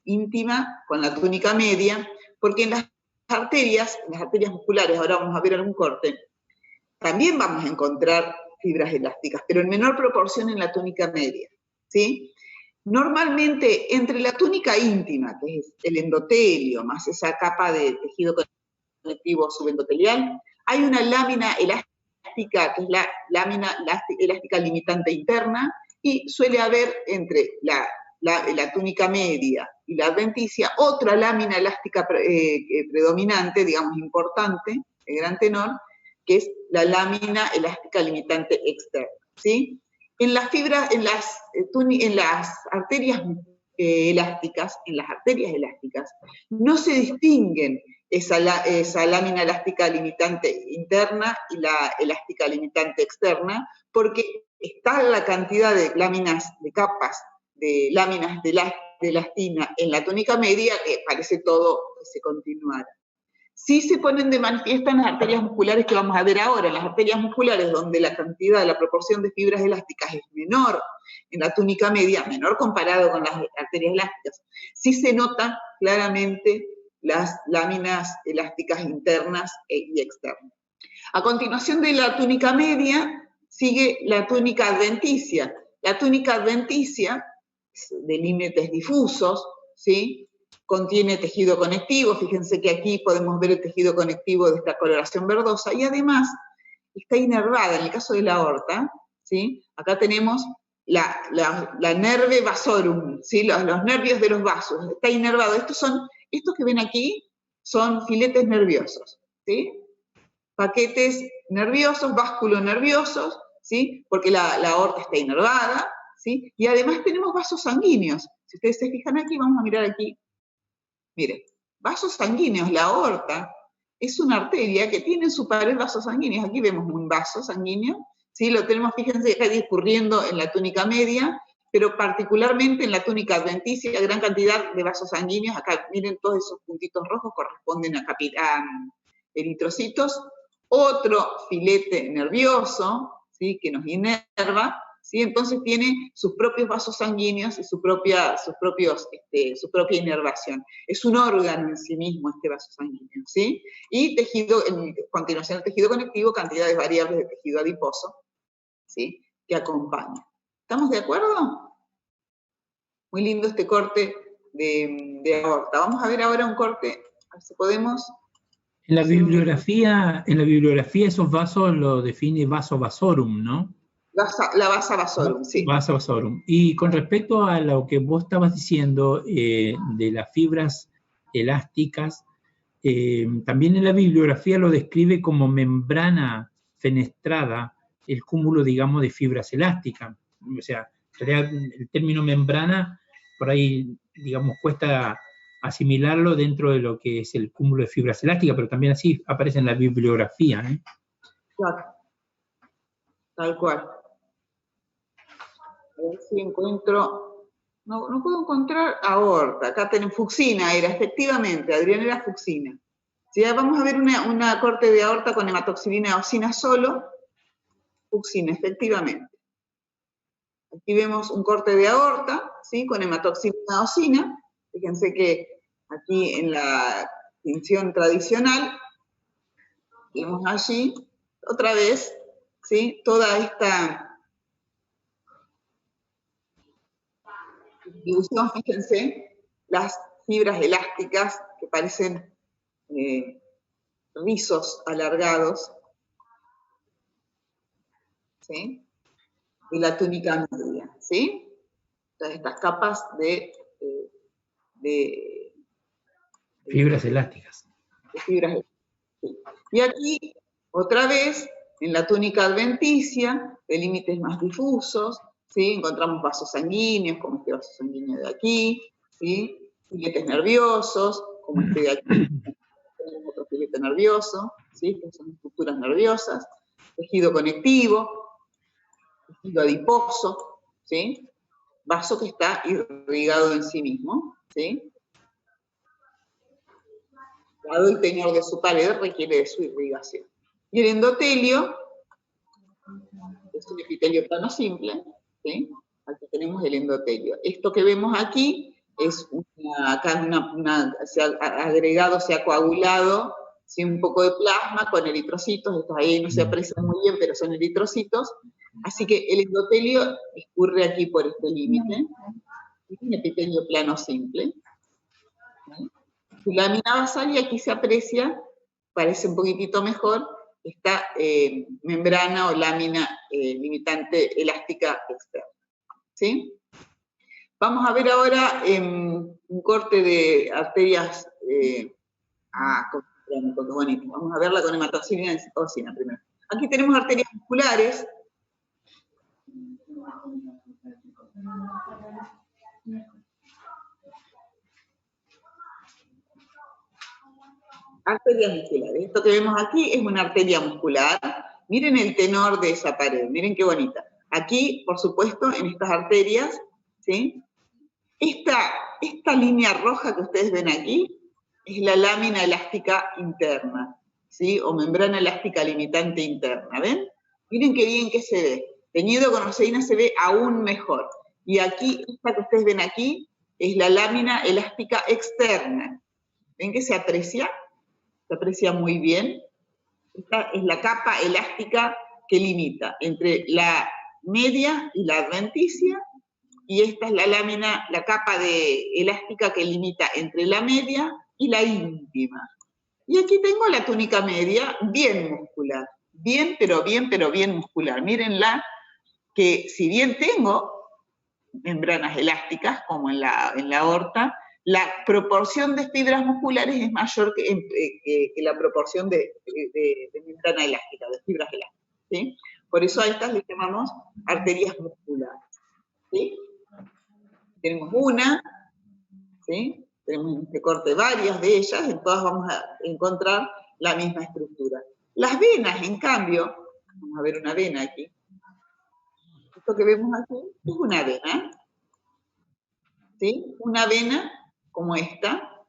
íntima con la túnica media, porque en las arterias musculares, ahora vamos a ver algún corte, también vamos a encontrar fibras elásticas, pero en menor proporción en la túnica media, ¿sí? Normalmente, entre la túnica íntima, que es el endotelio, más esa capa de tejido conectivo subendotelial, hay una lámina elástica, que es la lámina elástica limitante interna, y suele haber entre la túnica media y la adventicia otra lámina elástica predominante, digamos importante, de gran tenor, que es la lámina elástica limitante externa, ¿sí? En las arterias elásticas, no se distinguen esa lámina elástica limitante interna y la elástica limitante externa, porque está la cantidad de láminas, de capas, de láminas de elastina en la túnica media, que parece todo que se continuara. Sí se ponen de manifiesto en las arterias musculares que vamos a ver ahora. En las arterias musculares, donde la proporción de fibras elásticas es menor en la túnica media, menor comparado con las arterias elásticas, sí se notan claramente las láminas elásticas internas y externas. A continuación de la túnica media, sigue la túnica adventicia. La túnica adventicia, de límites difusos, ¿sí? Contiene tejido conectivo, fíjense que aquí podemos ver el tejido conectivo de esta coloración verdosa, y además está inervada, en el caso de la aorta, ¿sí? Acá tenemos la nerve vasorum, ¿sí? Los nervios de los vasos, está inervado. Estos que ven aquí son filetes nerviosos, ¿sí? Paquetes nerviosos, básculos nerviosos, ¿sí? Porque la aorta está inervada, ¿sí? Y además tenemos vasos sanguíneos. Si ustedes se fijan aquí, vamos a mirar aquí. Miren, vasos sanguíneos, la aorta es una arteria que tiene en su pared vasos sanguíneos. Aquí vemos un vaso sanguíneo, ¿sí? Lo tenemos, fíjense, acá discurriendo en la túnica media, pero particularmente en la túnica adventicia, gran cantidad de vasos sanguíneos. Acá miren, todos esos puntitos rojos corresponden a eritrocitos. Otro filete nervioso, ¿sí? Que nos inerva, ¿sí? Entonces tiene sus propios vasos sanguíneos y su propia inervación. Es un órgano en sí mismo este vaso sanguíneo, ¿sí? Y tejido, en continuación el tejido conectivo, cantidades variables de tejido adiposo, ¿sí? Que acompaña. ¿Estamos de acuerdo? Muy lindo este corte de aorta. Vamos a ver ahora un corte, a ver si podemos. En la bibliografía esos vasos lo define vaso vasorum, ¿no? La vasa vasorum, sí. Vasa vasorum. Y con respecto a lo que vos estabas diciendo de las fibras elásticas, también en la bibliografía lo describe como membrana fenestrada, el cúmulo, digamos, de fibras elásticas. O sea, el término membrana, por ahí, digamos, cuesta asimilarlo dentro de lo que es el cúmulo de fibras elásticas, pero también así aparece en la bibliografía, ¿eh? Claro. Tal cual. A ver si encuentro. No puedo encontrar aorta. Acá tenemos fucsina, era efectivamente, Adrián, era fucsina. Si ya vamos a ver una corte de aorta con hematoxilina eosina solo, fucsina, efectivamente. Aquí vemos un corte de aorta, ¿sí? Con hematoxilina eosina. Fíjense que aquí en la tinción tradicional, vemos allí, otra vez, ¿sí? Toda esta distribución, fíjense, las fibras elásticas que parecen rizos alargados, ¿sí? De la túnica media, ¿sí? Todas estas capas de fibras elásticas. De fibras elásticas. Sí. Y aquí, otra vez, en la túnica adventicia, de límites más difusos, ¿sí? Encontramos vasos sanguíneos, como este vaso sanguíneo de aquí, ¿sí? Filetes nerviosos, como este de aquí, tenemos otro filete nervioso, ¿sí? Estas son estructuras nerviosas, tejido conectivo, tejido adiposo, ¿sí? Vaso que está irrigado en sí mismo, ¿sí? Dado el tenor de su pared, requiere de su irrigación. Y el endotelio es un epitelio plano simple, ¿sí? Aquí tenemos el endotelio. Esto que vemos aquí es se ha agregado, se ha coagulado, ¿sí? Un poco de plasma con eritrocitos, estos ahí no se aprecian muy bien, pero son eritrocitos. Así que el endotelio escurre aquí por este límite. Es un epitelio plano simple. ¿Sí? Su lámina basal, y aquí se aprecia, parece un poquitito mejor, esta membrana o lámina limitante elástica externa. ¿Sí? Vamos a ver ahora un corte de arterias. Bonito. Vamos a verla con hematoxilina eosina primero. Aquí tenemos arterias musculares. Arterias musculares. Esto que vemos aquí es una arteria muscular. Miren el tenor de esa pared, miren qué bonita. Aquí, por supuesto, en estas arterias, ¿sí? Esta línea roja que ustedes ven aquí es la lámina elástica interna, ¿sí? O membrana elástica limitante interna, ¿ven? Miren qué bien que se ve. Teñido con orseína se ve aún mejor. Y aquí, esta que ustedes ven aquí, es la lámina elástica externa. ¿Ven que se aprecia? Se aprecia muy bien. Esta es la capa elástica que limita entre la media y la adventicia, y esta es la lámina, la capa elástica que limita entre la media y la íntima. Y aquí tengo la túnica media bien muscular, bien, pero bien muscular. Mírenla, que si bien tengo membranas elásticas, como en la aorta, la proporción de fibras musculares es mayor que la proporción de membrana elástica, de fibras elásticas, ¿sí? Por eso a estas les llamamos arterias musculares, ¿sí? Tenemos una, ¿sí? Tenemos en este corte varias de ellas, en todas vamos a encontrar la misma estructura. Las venas, en cambio, vamos a ver una vena aquí. Esto que vemos aquí es una vena, ¿sí? Una vena como esta,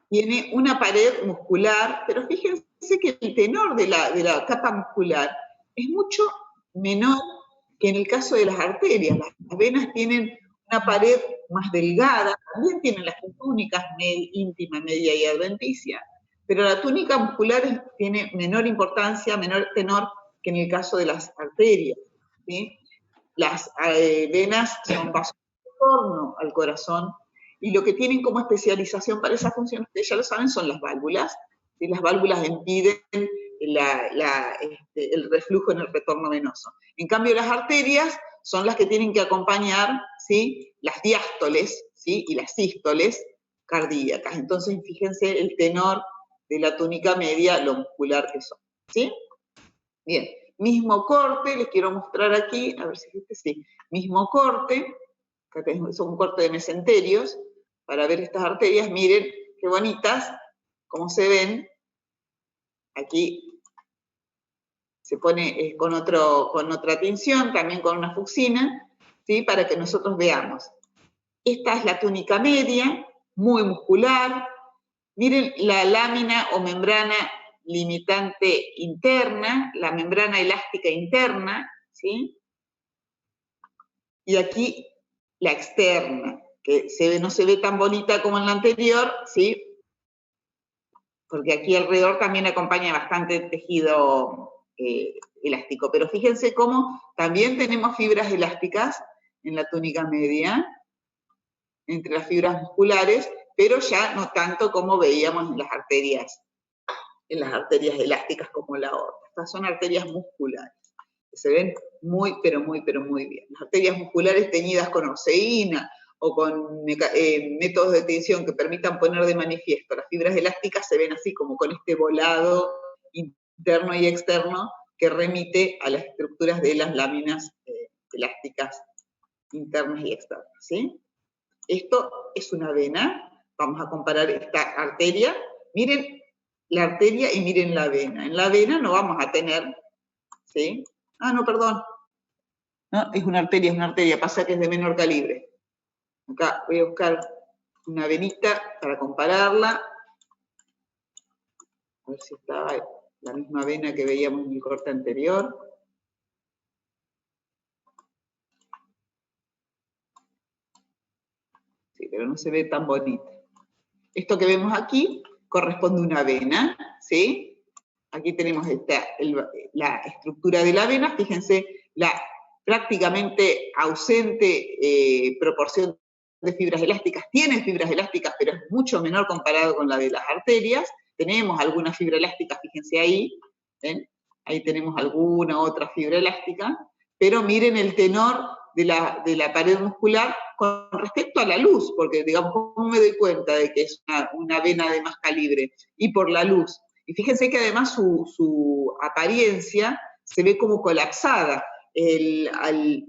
tiene una pared muscular, pero fíjense que el tenor de la capa muscular es mucho menor que en el caso de las arterias. Las venas tienen una pared más delgada, también tienen las túnicas íntima, media y adventicia, pero la túnica muscular tiene menor importancia, menor tenor que en el caso de las arterias, ¿sí? Las venas son vasos de retorno al corazón, y lo que tienen como especialización para esa función, ustedes ya lo saben, son las válvulas, ¿sí? Las válvulas impiden el reflujo en el retorno venoso. En cambio, las arterias son las que tienen que acompañar, ¿sí?, las diástoles, ¿sí?, y las sístoles cardíacas. Entonces, fíjense el tenor de la túnica media, lo muscular que son, ¿sí? Bien, mismo corte, les quiero mostrar aquí, a ver si este sí, mismo corte, acá es un corte de mesenterios, para ver estas arterias, miren qué bonitas, cómo se ven. Aquí se pone con otra tinción, también con una fucsina, ¿sí?, para que nosotros veamos. Esta es la túnica media, muy muscular. Miren la lámina o membrana limitante interna, la membrana elástica interna, ¿sí? Y aquí la externa, que no se ve tan bonita como en la anterior, ¿sí? Porque aquí alrededor también acompaña bastante tejido elástico. Pero fíjense cómo también tenemos fibras elásticas en la túnica media, entre las fibras musculares, pero ya no tanto como veíamos en las arterias elásticas como la aorta. Estas son arterias musculares, que se ven muy, pero muy bien. Las arterias musculares teñidas con orceína o con métodos de tensión que permitan poner de manifiesto las fibras elásticas se ven así como con este volado interno y externo que remite a las estructuras de las láminas elásticas internas y externas, ¿sí? Esto es una vena. Vamos a comparar esta arteria. Miren la arteria y miren la vena. En la vena no vamos a tener, ¿sí? Ah, no, perdón. No, es una arteria, pasa que es de menor calibre. Acá voy a buscar una venita para compararla. A ver si estaba la misma vena que veíamos en el corte anterior. Sí, pero no se ve tan bonita. Esto que vemos aquí corresponde a una vena, ¿sí? Aquí tenemos la estructura de la vena, fíjense la prácticamente ausente proporción de fibras elásticas. Tiene fibras elásticas, pero es mucho menor comparado con la de las arterias. Tenemos alguna fibra elástica, fíjense ahí, ¿ven? Ahí tenemos alguna otra fibra elástica, pero miren el tenor de la pared muscular con respecto a la luz, porque digamos, ¿cómo me doy cuenta de que es una vena de más calibre? Y por la luz. Y fíjense que además su apariencia se ve como colapsada.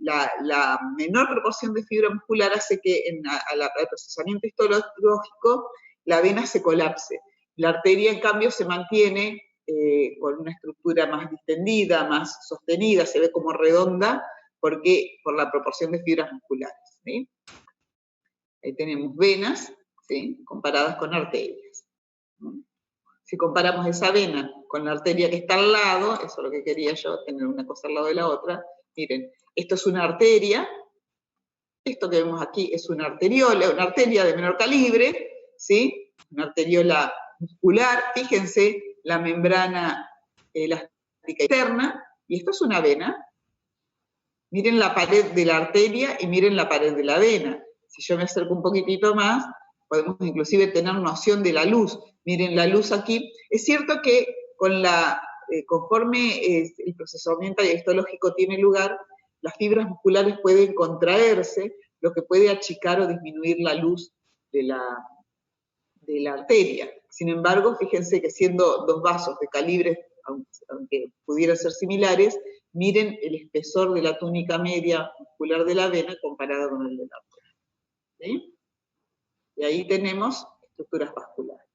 La menor proporción de fibra muscular hace que al procesamiento histológico la vena se colapse. La arteria, en cambio, se mantiene con una estructura más distendida, más sostenida, se ve como redonda, porque por la proporción de fibras musculares, ¿sí? Ahí tenemos venas, ¿sí?, comparadas con arterias. Si comparamos esa vena con la arteria que está al lado, eso es lo que quería yo, tener una cosa al lado de la otra. Miren, esto es una arteria, esto que vemos aquí es una arteriola, una arteria de menor calibre, ¿sí? Una arteriola muscular, fíjense la membrana elástica interna, y esto es una vena. Miren la pared de la arteria y miren la pared de la vena. Si yo me acerco un poquitito más, podemos inclusive tener noción de la luz. Miren la luz aquí. Es cierto que conforme el procesamiento histológico tiene lugar, las fibras musculares pueden contraerse, lo que puede achicar o disminuir la luz de la arteria. Sin embargo, fíjense que siendo dos vasos de calibres, aunque pudieran ser similares, miren el espesor de la túnica media muscular de la vena comparado con el de la arteria, ¿sí? Y ahí tenemos estructuras vasculares.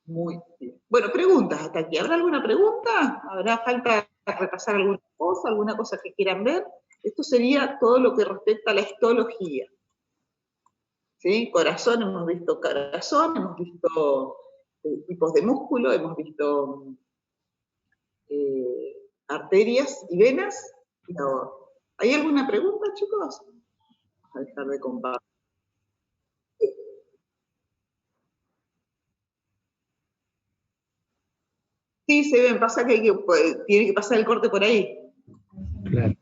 Muy bien. Bueno, preguntas hasta aquí. ¿Habrá alguna pregunta? ¿Habrá falta repasar alguna cosa que quieran ver? Esto sería todo lo que respecta a la histología. ¿Sí? Corazón, hemos visto tipos de músculo, hemos visto arterias y venas, y ¿Hay alguna pregunta, chicos? Vamos a dejar de compartir. Sí, se ven, pasa que, tiene que pasar el corte por ahí. Claro.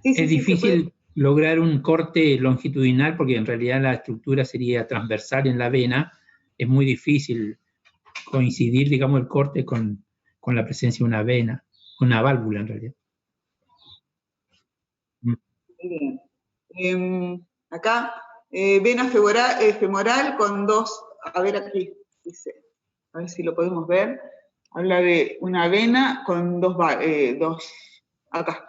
Es difícil lograr un corte longitudinal porque en realidad la estructura sería transversal en la vena. Es muy difícil coincidir, digamos, el corte con la presencia de una vena, una válvula en realidad. Muy bien. Acá, vena femoral con dos, a ver aquí, dice, a ver si lo podemos ver. Habla de una vena con dos, acá.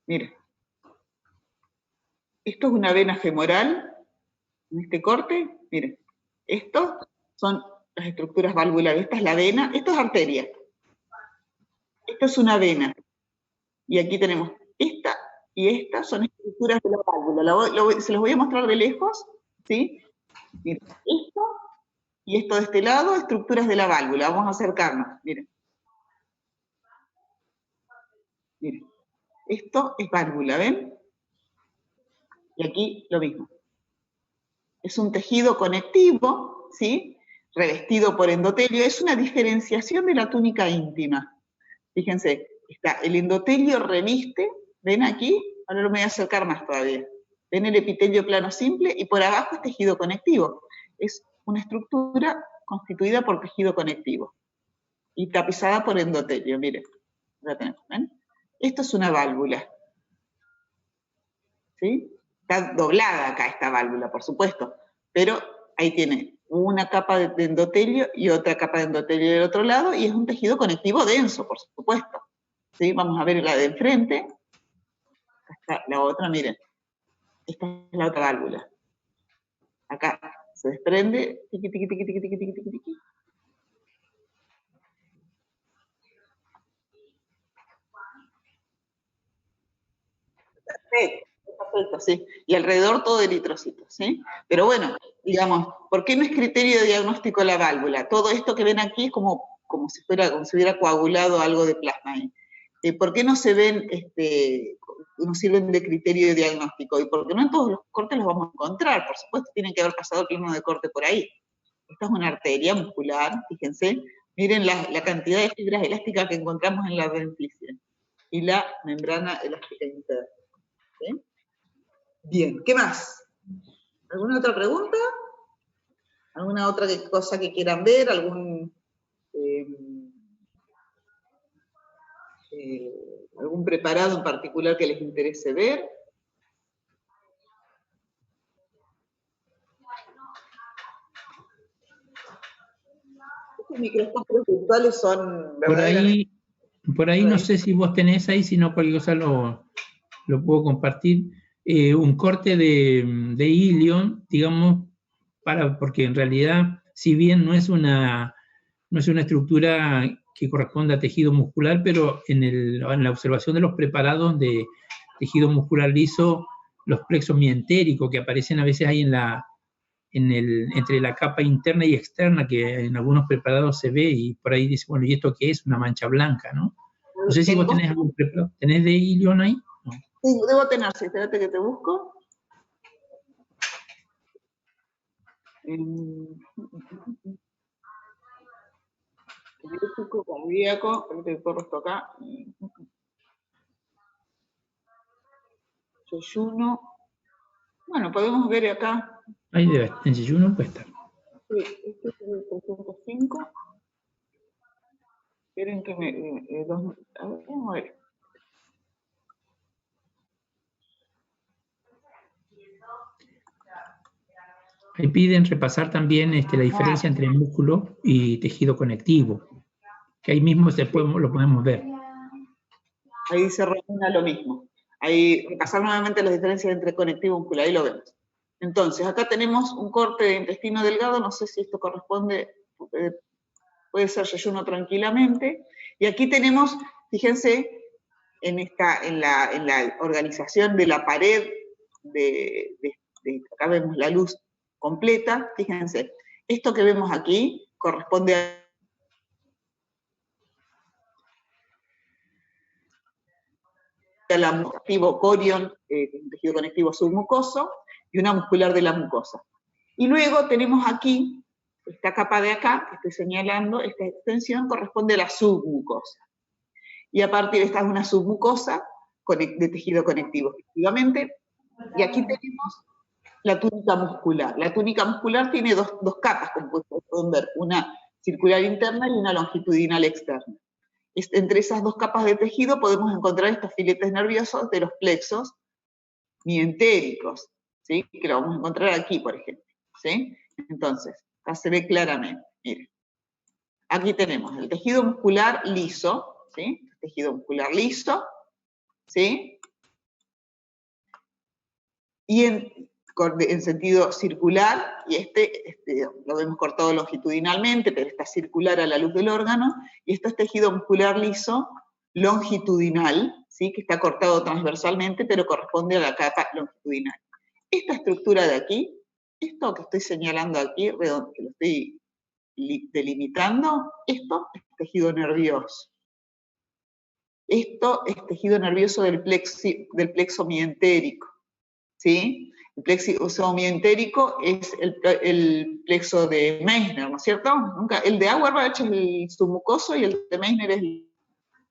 Miren. Esto es una vena femoral, en este corte, miren. Estos son las estructuras valvulares. Esta es la vena, esto es arteria. Esto es una vena. Y aquí tenemos esta y esta son estructuras de la válvula. Se los voy a mostrar de lejos, ¿sí? Miren, esto y esto de este lado, estructuras de la válvula. Vamos a acercarnos, miren. Miren, esto es válvula, ¿ven? Y aquí lo mismo. Es un tejido conectivo, ¿sí? Revestido por endotelio. Es una diferenciación de la túnica íntima. Fíjense, está el endotelio reviste, ¿ven aquí? Ahora lo voy a acercar más todavía. ¿Ven el epitelio plano simple? Y por abajo es tejido conectivo. Es una estructura constituida por tejido conectivo. Y tapizada por endotelio, miren. La tenemos, ¿ven? Esto es una válvula. ¿Sí? Está doblada acá esta válvula, por supuesto. Pero ahí tiene una capa de endotelio y otra capa de endotelio del otro lado, y es un tejido conectivo denso, por supuesto. ¿Sí? Vamos a ver la de enfrente. Acá está la otra, miren. Esta es la otra válvula. Acá se desprende. Tiqui, tiqui, tiqui, tiqui, tiqui, tiqui, tiqui. Perfecto, sí. Y alrededor todo eritrocito, ¿sí? Pero bueno, digamos, ¿por qué no es criterio de diagnóstico la válvula? Todo esto que ven aquí es como si hubiera coagulado algo de plasma ahí. ¿Por qué no se ven, no sirven de criterio de diagnóstico? Y porque no en todos los cortes los vamos a encontrar, por supuesto, tienen que haber pasado el plano de corte por ahí. Esta es una arteria muscular, fíjense, miren la cantidad de fibras elásticas que encontramos en la denticia y la membrana elástica interna. ¿Sí? Bien, ¿qué más? ¿Alguna otra pregunta? ¿Alguna otra cosa que quieran ver? ¿Algún preparado en particular que les interese ver? Estos microscopios virtuales son verdaderamente... Por ahí no sé si vos tenés ahí, si no cualquier cosa lo puedo compartir. Un corte de ilion, digamos, porque en realidad, si bien no es una estructura que corresponde a tejido muscular, pero en la observación de los preparados de tejido muscular liso, los plexos mientéricos que aparecen a veces ahí entre la capa interna y externa, que en algunos preparados se ve, y por ahí dice, bueno, ¿y esto qué es? Una mancha blanca, ¿no? No sé si vos tenés algún preparado. ¿Tenés de ilion ahí? No. Sí, debo tener, sí, espérate que te busco. Eléctrico, cardíaco, espérate que corro esto acá. Yeyuno. Bueno, podemos ver acá. Ahí debe, en Yeyuno puede estar. Sí, este es el 305. Esperen que a ver, vamos a ver. Ahí piden repasar también la diferencia entre músculo y tejido conectivo, que ahí mismo lo podemos ver. Ahí dice Romina lo mismo. Ahí repasar nuevamente las diferencias entre conectivo y muscular, ahí lo vemos. Entonces, acá tenemos un corte de intestino delgado, no sé si esto corresponde, puede ser yeyuno tranquilamente. Y aquí tenemos, fíjense, en la organización de la pared, acá vemos la luz completa, fíjense, esto que vemos aquí corresponde activo corion, un tejido conectivo submucoso, y una muscular de la mucosa. Y luego tenemos aquí, esta capa de acá, que estoy señalando, esta extensión corresponde a la submucosa. Y a partir de esta es una submucosa de tejido conectivo, efectivamente. Y aquí tenemos la túnica muscular. La túnica muscular tiene dos capas, como pueden ver, una circular interna y una longitudinal externa. Entre esas dos capas de tejido podemos encontrar estos filetes nerviosos de los plexos mientéricos, ¿sí? Que lo vamos a encontrar aquí, por ejemplo, ¿sí? Entonces, acá se ve claramente, miren. Aquí tenemos el tejido muscular liso, ¿sí? Tejido muscular liso, ¿sí? Y en sentido circular, y lo vemos cortado longitudinalmente, pero está circular a la luz del órgano, y esto es tejido muscular liso longitudinal, ¿sí? Que está cortado transversalmente, pero corresponde a la capa longitudinal. Esta estructura de aquí, esto que estoy señalando aquí, que lo estoy delimitando, esto es tejido nervioso. Esto es tejido nervioso del plexo mientérico, ¿sí? El plexo mientérico es el plexo de Meissner, ¿no es cierto? El de Auerbach es el submucoso y el de Meissner es el...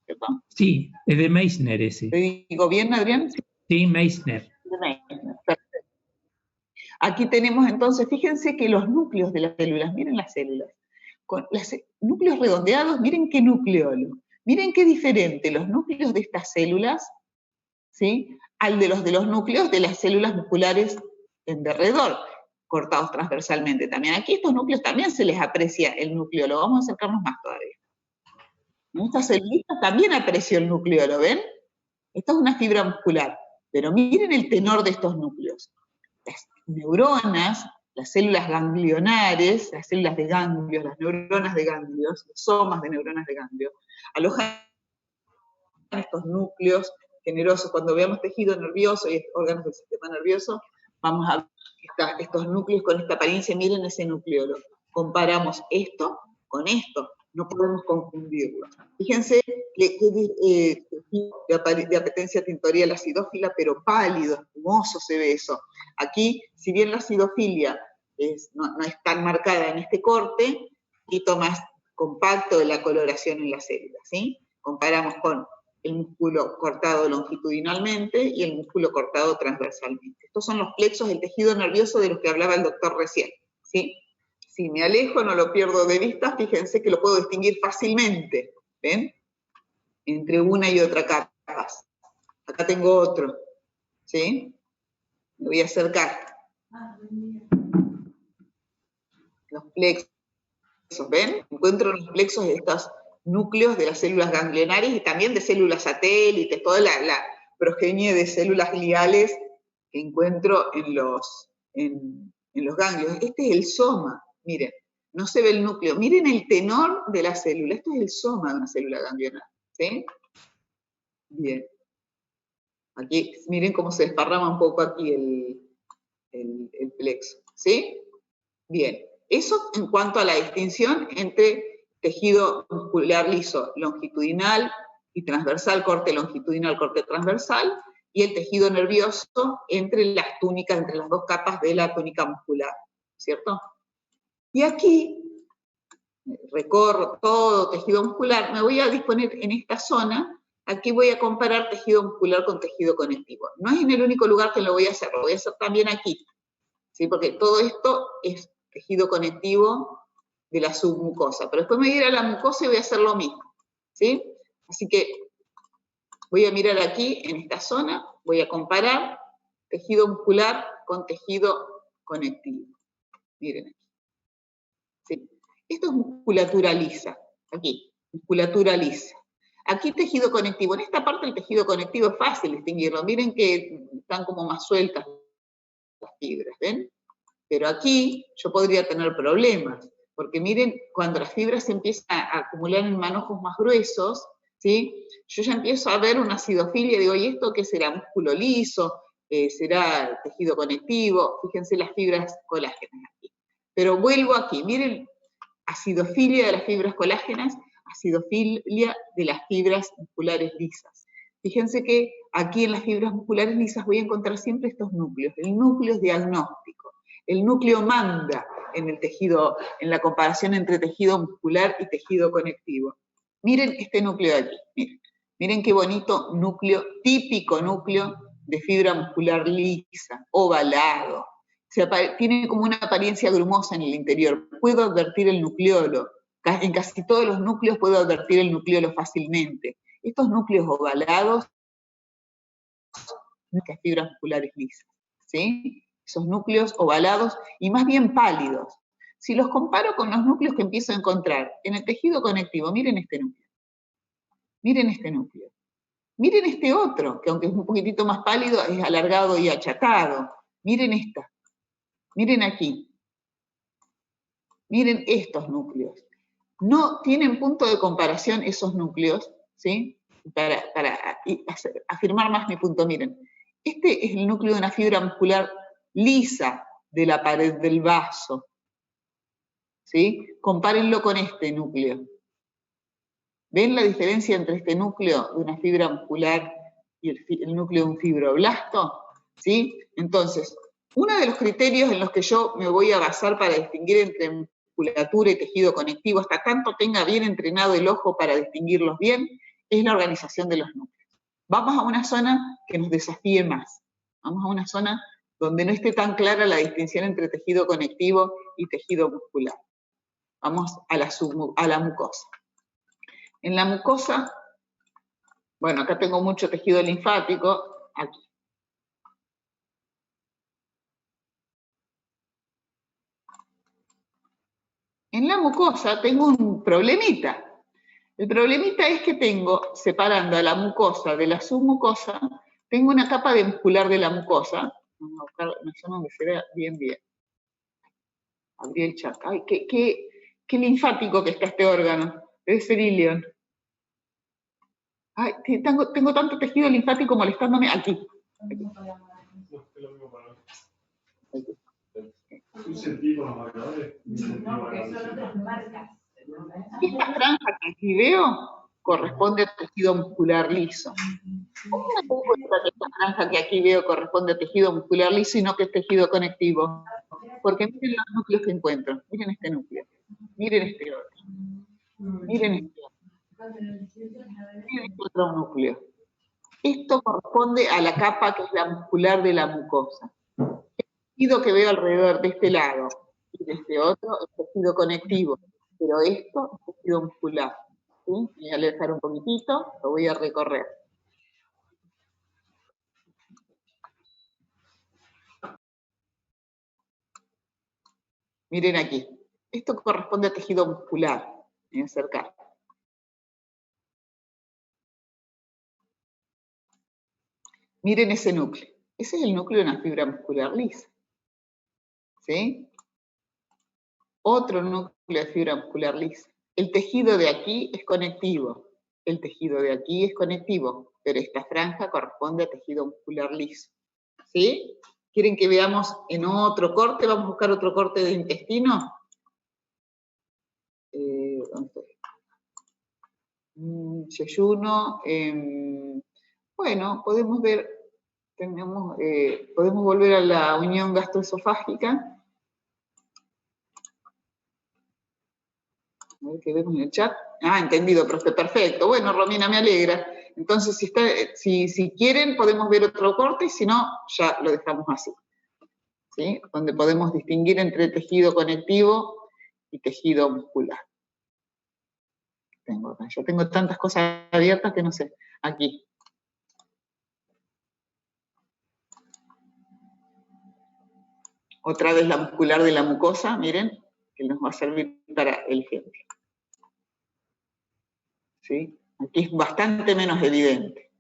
¿cierto? Sí, es de Meissner ese. ¿Te digo bien, Adrián? Sí, Meissner. De Meissner, perfecto. Aquí tenemos entonces, fíjense que los núcleos de las células, miren las células, con los núcleos redondeados, miren qué nucleolo. Miren qué diferente los núcleos de estas células, ¿sí? Al de los núcleos de las células musculares en derredor, cortados transversalmente también. Aquí estos núcleos también se les aprecia el nucleolo, vamos a acercarnos más todavía. En estas células también aprecio el nucleolo, ¿ven? Esta es una fibra muscular, pero miren el tenor de estos núcleos. Las neuronas, las células ganglionares, las células de ganglios, las neuronas de ganglios, los somas de neuronas de ganglio, alojan estos núcleos generosos. Cuando veamos tejido nervioso y órganos del sistema nervioso, vamos a ver estos núcleos con esta apariencia, miren ese nucleolo. Comparamos esto con esto, no podemos confundirlo. Fíjense que de apetencia tintorial acidófila, pero pálido, espumoso se ve eso. Aquí, si bien la acidofilia no es tan marcada en este corte, un poquito más compacto de la coloración en la célula, ¿sí? Comparamos con el músculo cortado longitudinalmente y el músculo cortado transversalmente. Estos son los plexos del tejido nervioso de los que hablaba el doctor recién, ¿sí? Si me alejo, no lo pierdo de vista, fíjense que lo puedo distinguir fácilmente, ¿ven? Entre una y otra capa. Acá tengo otro, ¿sí? Me voy a acercar. Los plexos, ¿ven? Encuentro los plexos de estos núcleos de las células ganglionares y también de células satélites, toda la progenie de células gliales que encuentro en los ganglios. Este es el soma, miren, no se ve el núcleo. Miren el tenor de la célula, esto es el soma de una célula ganglionar, ¿sí? Bien. Aquí, miren cómo se desparrama un poco aquí el plexo, ¿sí? Bien. Eso en cuanto a la distinción entre tejido muscular liso longitudinal y transversal, corte longitudinal, corte transversal, y el tejido nervioso entre las túnicas, entre las dos capas de la túnica muscular, ¿cierto? Y aquí recorro todo tejido muscular, me voy a disponer en esta zona, aquí voy a comparar tejido muscular con tejido conectivo. No es en el único lugar que lo voy a hacer también aquí, ¿sí? Porque todo esto es tejido conectivo de la submucosa, pero después me voy a ir a la mucosa y voy a hacer lo mismo, ¿sí? Así que voy a mirar aquí, en esta zona, voy a comparar tejido muscular con tejido conectivo. Miren aquí. ¿Sí? Esto es musculatura lisa, aquí, musculatura lisa. Aquí tejido conectivo, en esta parte el tejido conectivo es fácil distinguirlo, miren que están como más sueltas las fibras, ¿ven? Pero aquí yo podría tener problemas, porque miren, cuando las fibras se empiezan a acumular en manojos más gruesos, ¿sí? Yo ya empiezo a ver una acidofilia, digo, ¿y esto qué será? ¿Músculo liso? ¿Será tejido conectivo? Fíjense las fibras colágenas aquí. Pero vuelvo aquí, miren, acidofilia de las fibras colágenas, acidofilia de las fibras musculares lisas. Fíjense que aquí en las fibras musculares lisas voy a encontrar siempre estos núcleos. El núcleo es diagnóstico. El núcleo manda en el tejido, en la comparación entre tejido muscular y tejido conectivo. Miren este núcleo de aquí. Miren qué bonito núcleo, típico núcleo de fibra muscular lisa, ovalado. Tiene como una apariencia grumosa en el interior. Puedo advertir el nucleolo. En casi todos los núcleos puedo advertir el nucleolo fácilmente. Estos núcleos ovalados son las fibras musculares lisas, ¿sí? Esos núcleos ovalados y más bien pálidos. Si los comparo con los núcleos que empiezo a encontrar en el tejido conectivo, miren este núcleo. Miren este núcleo. Miren este otro, que aunque es un poquitito más pálido, es alargado y achatado. Miren esta. Miren aquí. Miren estos núcleos. No tienen punto de comparación esos núcleos, ¿sí? Para afirmar más mi punto, miren. Este es el núcleo de una fibra muscular lisa de la pared del vaso, ¿sí? Compárenlo con este núcleo. ¿Ven la diferencia entre este núcleo de una fibra muscular y el núcleo de un fibroblasto? ¿Sí? Entonces, uno de los criterios en los que yo me voy a basar para distinguir entre musculatura y tejido conectivo, hasta tanto tenga bien entrenado el ojo para distinguirlos bien, es la organización de los núcleos. Vamos a una zona que nos desafíe más. Vamos a una zona donde no esté tan clara la distinción entre tejido conectivo y tejido muscular. Vamos a la mucosa. En la mucosa, bueno, acá tengo mucho tejido linfático, aquí. En la mucosa tengo un problemita. El problemita es que tengo, separando a la mucosa de la submucosa, tengo una capa de muscular de la mucosa. Vamos a buscar una zona donde se vea bien. Abrí el chat. Ay, qué linfático que está este órgano. Debe ser ilion. Ay, tengo tanto tejido linfático molestándome aquí. Esta franja que aquí veo corresponde a tejido muscular liso. ¿Cómo me doy cuenta que esta franja que aquí veo corresponde a tejido muscular liso y no que es tejido conectivo? Porque miren los núcleos que encuentro. Miren este núcleo. Miren este otro. Miren este otro. Miren este otro núcleo. Esto corresponde a la capa que es la muscular de la mucosa. El tejido que veo alrededor de este lado y de este otro es tejido conectivo, pero esto es tejido muscular. ¿Sí? Voy a alejar un poquitito, lo voy a recorrer. Miren aquí. Esto corresponde a tejido muscular. Voy a acercar. Miren ese núcleo. Ese es el núcleo de una fibra muscular lisa. ¿Sí? Otro núcleo de fibra muscular lisa. El tejido de aquí es conectivo. El tejido de aquí es conectivo, pero esta franja corresponde a tejido muscular liso. ¿Sí? ¿Quieren que veamos en otro corte? ¿Vamos a buscar otro corte de intestino? ¿Dónde estoy? Yeyuno. Bueno, podemos ver, podemos volver a la unión gastroesofágica. A ver qué vemos en el chat. Ah, entendido, profe, perfecto. Bueno, Romina, me alegra. Entonces, si quieren, podemos ver otro corte, y si no, ya lo dejamos así. ¿Sí? Donde podemos distinguir entre tejido conectivo y tejido muscular. Yo tengo tantas cosas abiertas que no sé. Aquí. Otra vez la muscular de la mucosa, miren, que nos va a servir para el ejemplo. ¿Sí? Aquí es bastante menos evidente.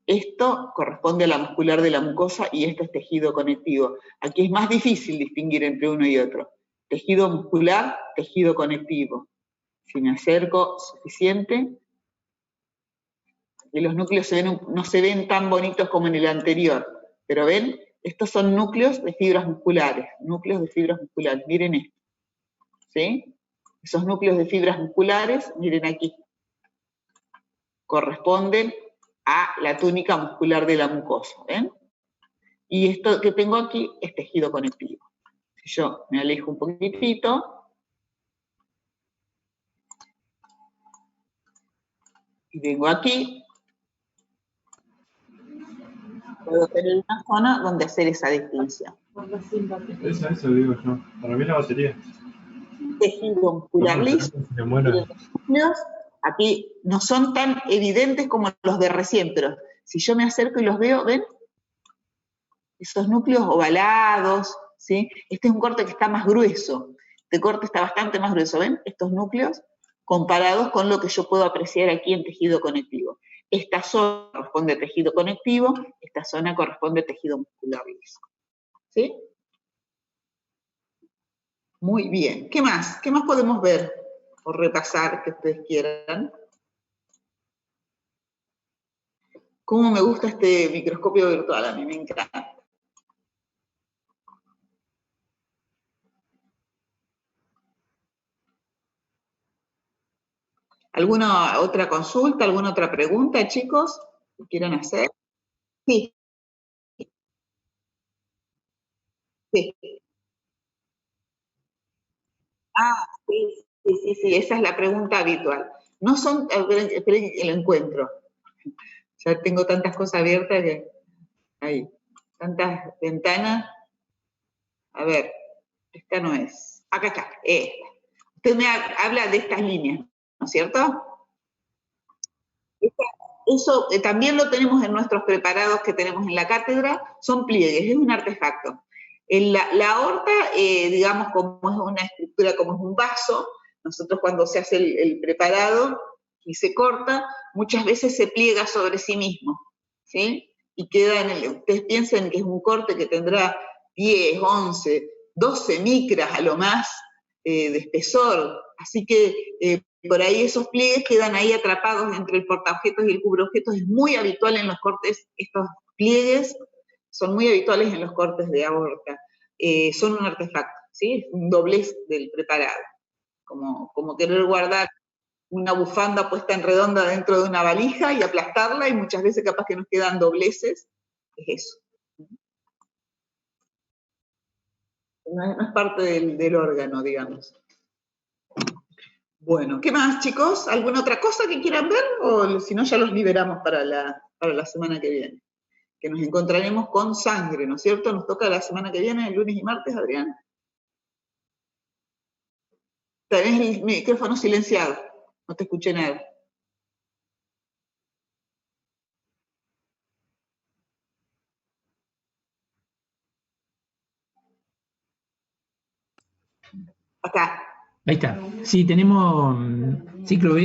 Esto corresponde a la muscular de la mucosa y esto es tejido conectivo. Aquí es más difícil distinguir entre uno y otro. Tejido muscular, tejido conectivo. Si me acerco suficiente, y los núcleos no se ven tan bonitos como en el anterior, pero ven, estos son núcleos de fibras musculares, miren esto, ¿sí? Esos núcleos de fibras musculares, miren aquí, corresponden a la túnica muscular de la mucosa, ¿ven? Y esto que tengo aquí es tejido conectivo. Si yo me alejo un poquitito, y vengo aquí, puedo tener una zona donde hacer esa distinción. Eso digo yo. Para mí la batería. Tejido muscular liso. Se muere. Los núcleos aquí no son tan evidentes como los de recién, pero si yo me acerco y los veo, ¿ven? Esos núcleos ovalados, ¿sí? Este es un corte que está más grueso. Este corte está bastante más grueso, ¿ven? Estos núcleos comparados con lo que yo puedo apreciar aquí en tejido conectivo. Esta zona corresponde a tejido conectivo, esta zona corresponde a tejido muscular liso. ¿Sí? Muy bien. ¿Qué más? ¿Qué más podemos ver o repasar que ustedes quieran? ¿Cómo me gusta este microscopio virtual? A mí me encanta. ¿Alguna otra consulta, alguna otra pregunta, chicos, que quieran hacer? Sí. Sí. Ah, sí, esa es la pregunta habitual. No son, esperen que lo encuentro. Ya tengo tantas cosas abiertas que, ahí, tantas ventanas. A ver, esta no es. Acá está, esta. Usted me habla de estas líneas, ¿no es cierto? Eso también lo tenemos en nuestros preparados que tenemos en la cátedra, son pliegues, es un artefacto. La aorta, digamos, como es una estructura, como es un vaso, nosotros cuando se hace el preparado y se corta, muchas veces se pliega sobre sí mismo, ¿sí? Y queda ustedes piensen que es un corte que tendrá 10, 11, 12 micras a lo más de espesor, así que por ahí esos pliegues quedan ahí atrapados entre el portaobjetos y el cubreobjetos. Es muy habitual en los cortes, estos pliegues son muy habituales en los cortes de aorta. Son un artefacto, ¿sí? Un doblez del preparado. Como querer guardar una bufanda puesta en redonda dentro de una valija y aplastarla, y muchas veces capaz que nos quedan dobleces. Es eso. No es parte del órgano, digamos. Bueno, ¿qué más, chicos? ¿Alguna otra cosa que quieran ver? O si no, ya los liberamos para la semana que viene. Que nos encontraremos con sangre, ¿no es cierto? Nos toca la semana que viene, el lunes y martes, Adrián. Tenés el micrófono silenciado, no te escuché nada. Acá. Ahí está. Sí, tenemos ciclo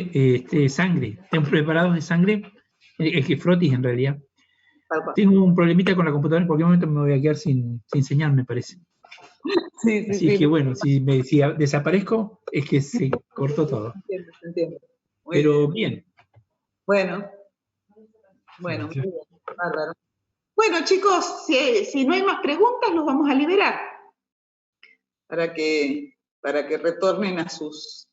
sangre. Tenemos preparados de sangre, es que frotis en realidad. Tengo un problemita con la computadora, en cualquier momento me voy a quedar sin señal, me parece. Sí, Así que bueno, si desaparezco, es que se cortó todo. Entiendo. Pero bien. Bueno, muy bien, bárbaro. Bueno, chicos, si no hay más preguntas, los vamos a liberar para que retornen a sus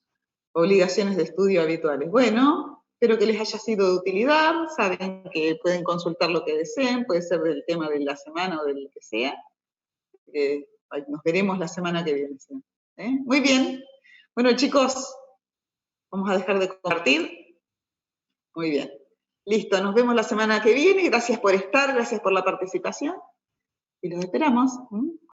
obligaciones de estudio habituales. Bueno, espero que les haya sido de utilidad. Saben que pueden consultar lo que deseen, puede ser del tema de la semana o del que sea. Nos veremos la semana que viene. Muy bien. Bueno, chicos, vamos a dejar de compartir. Muy bien. Listo, nos vemos la semana que viene. Gracias por estar, gracias por la participación. Y los esperamos.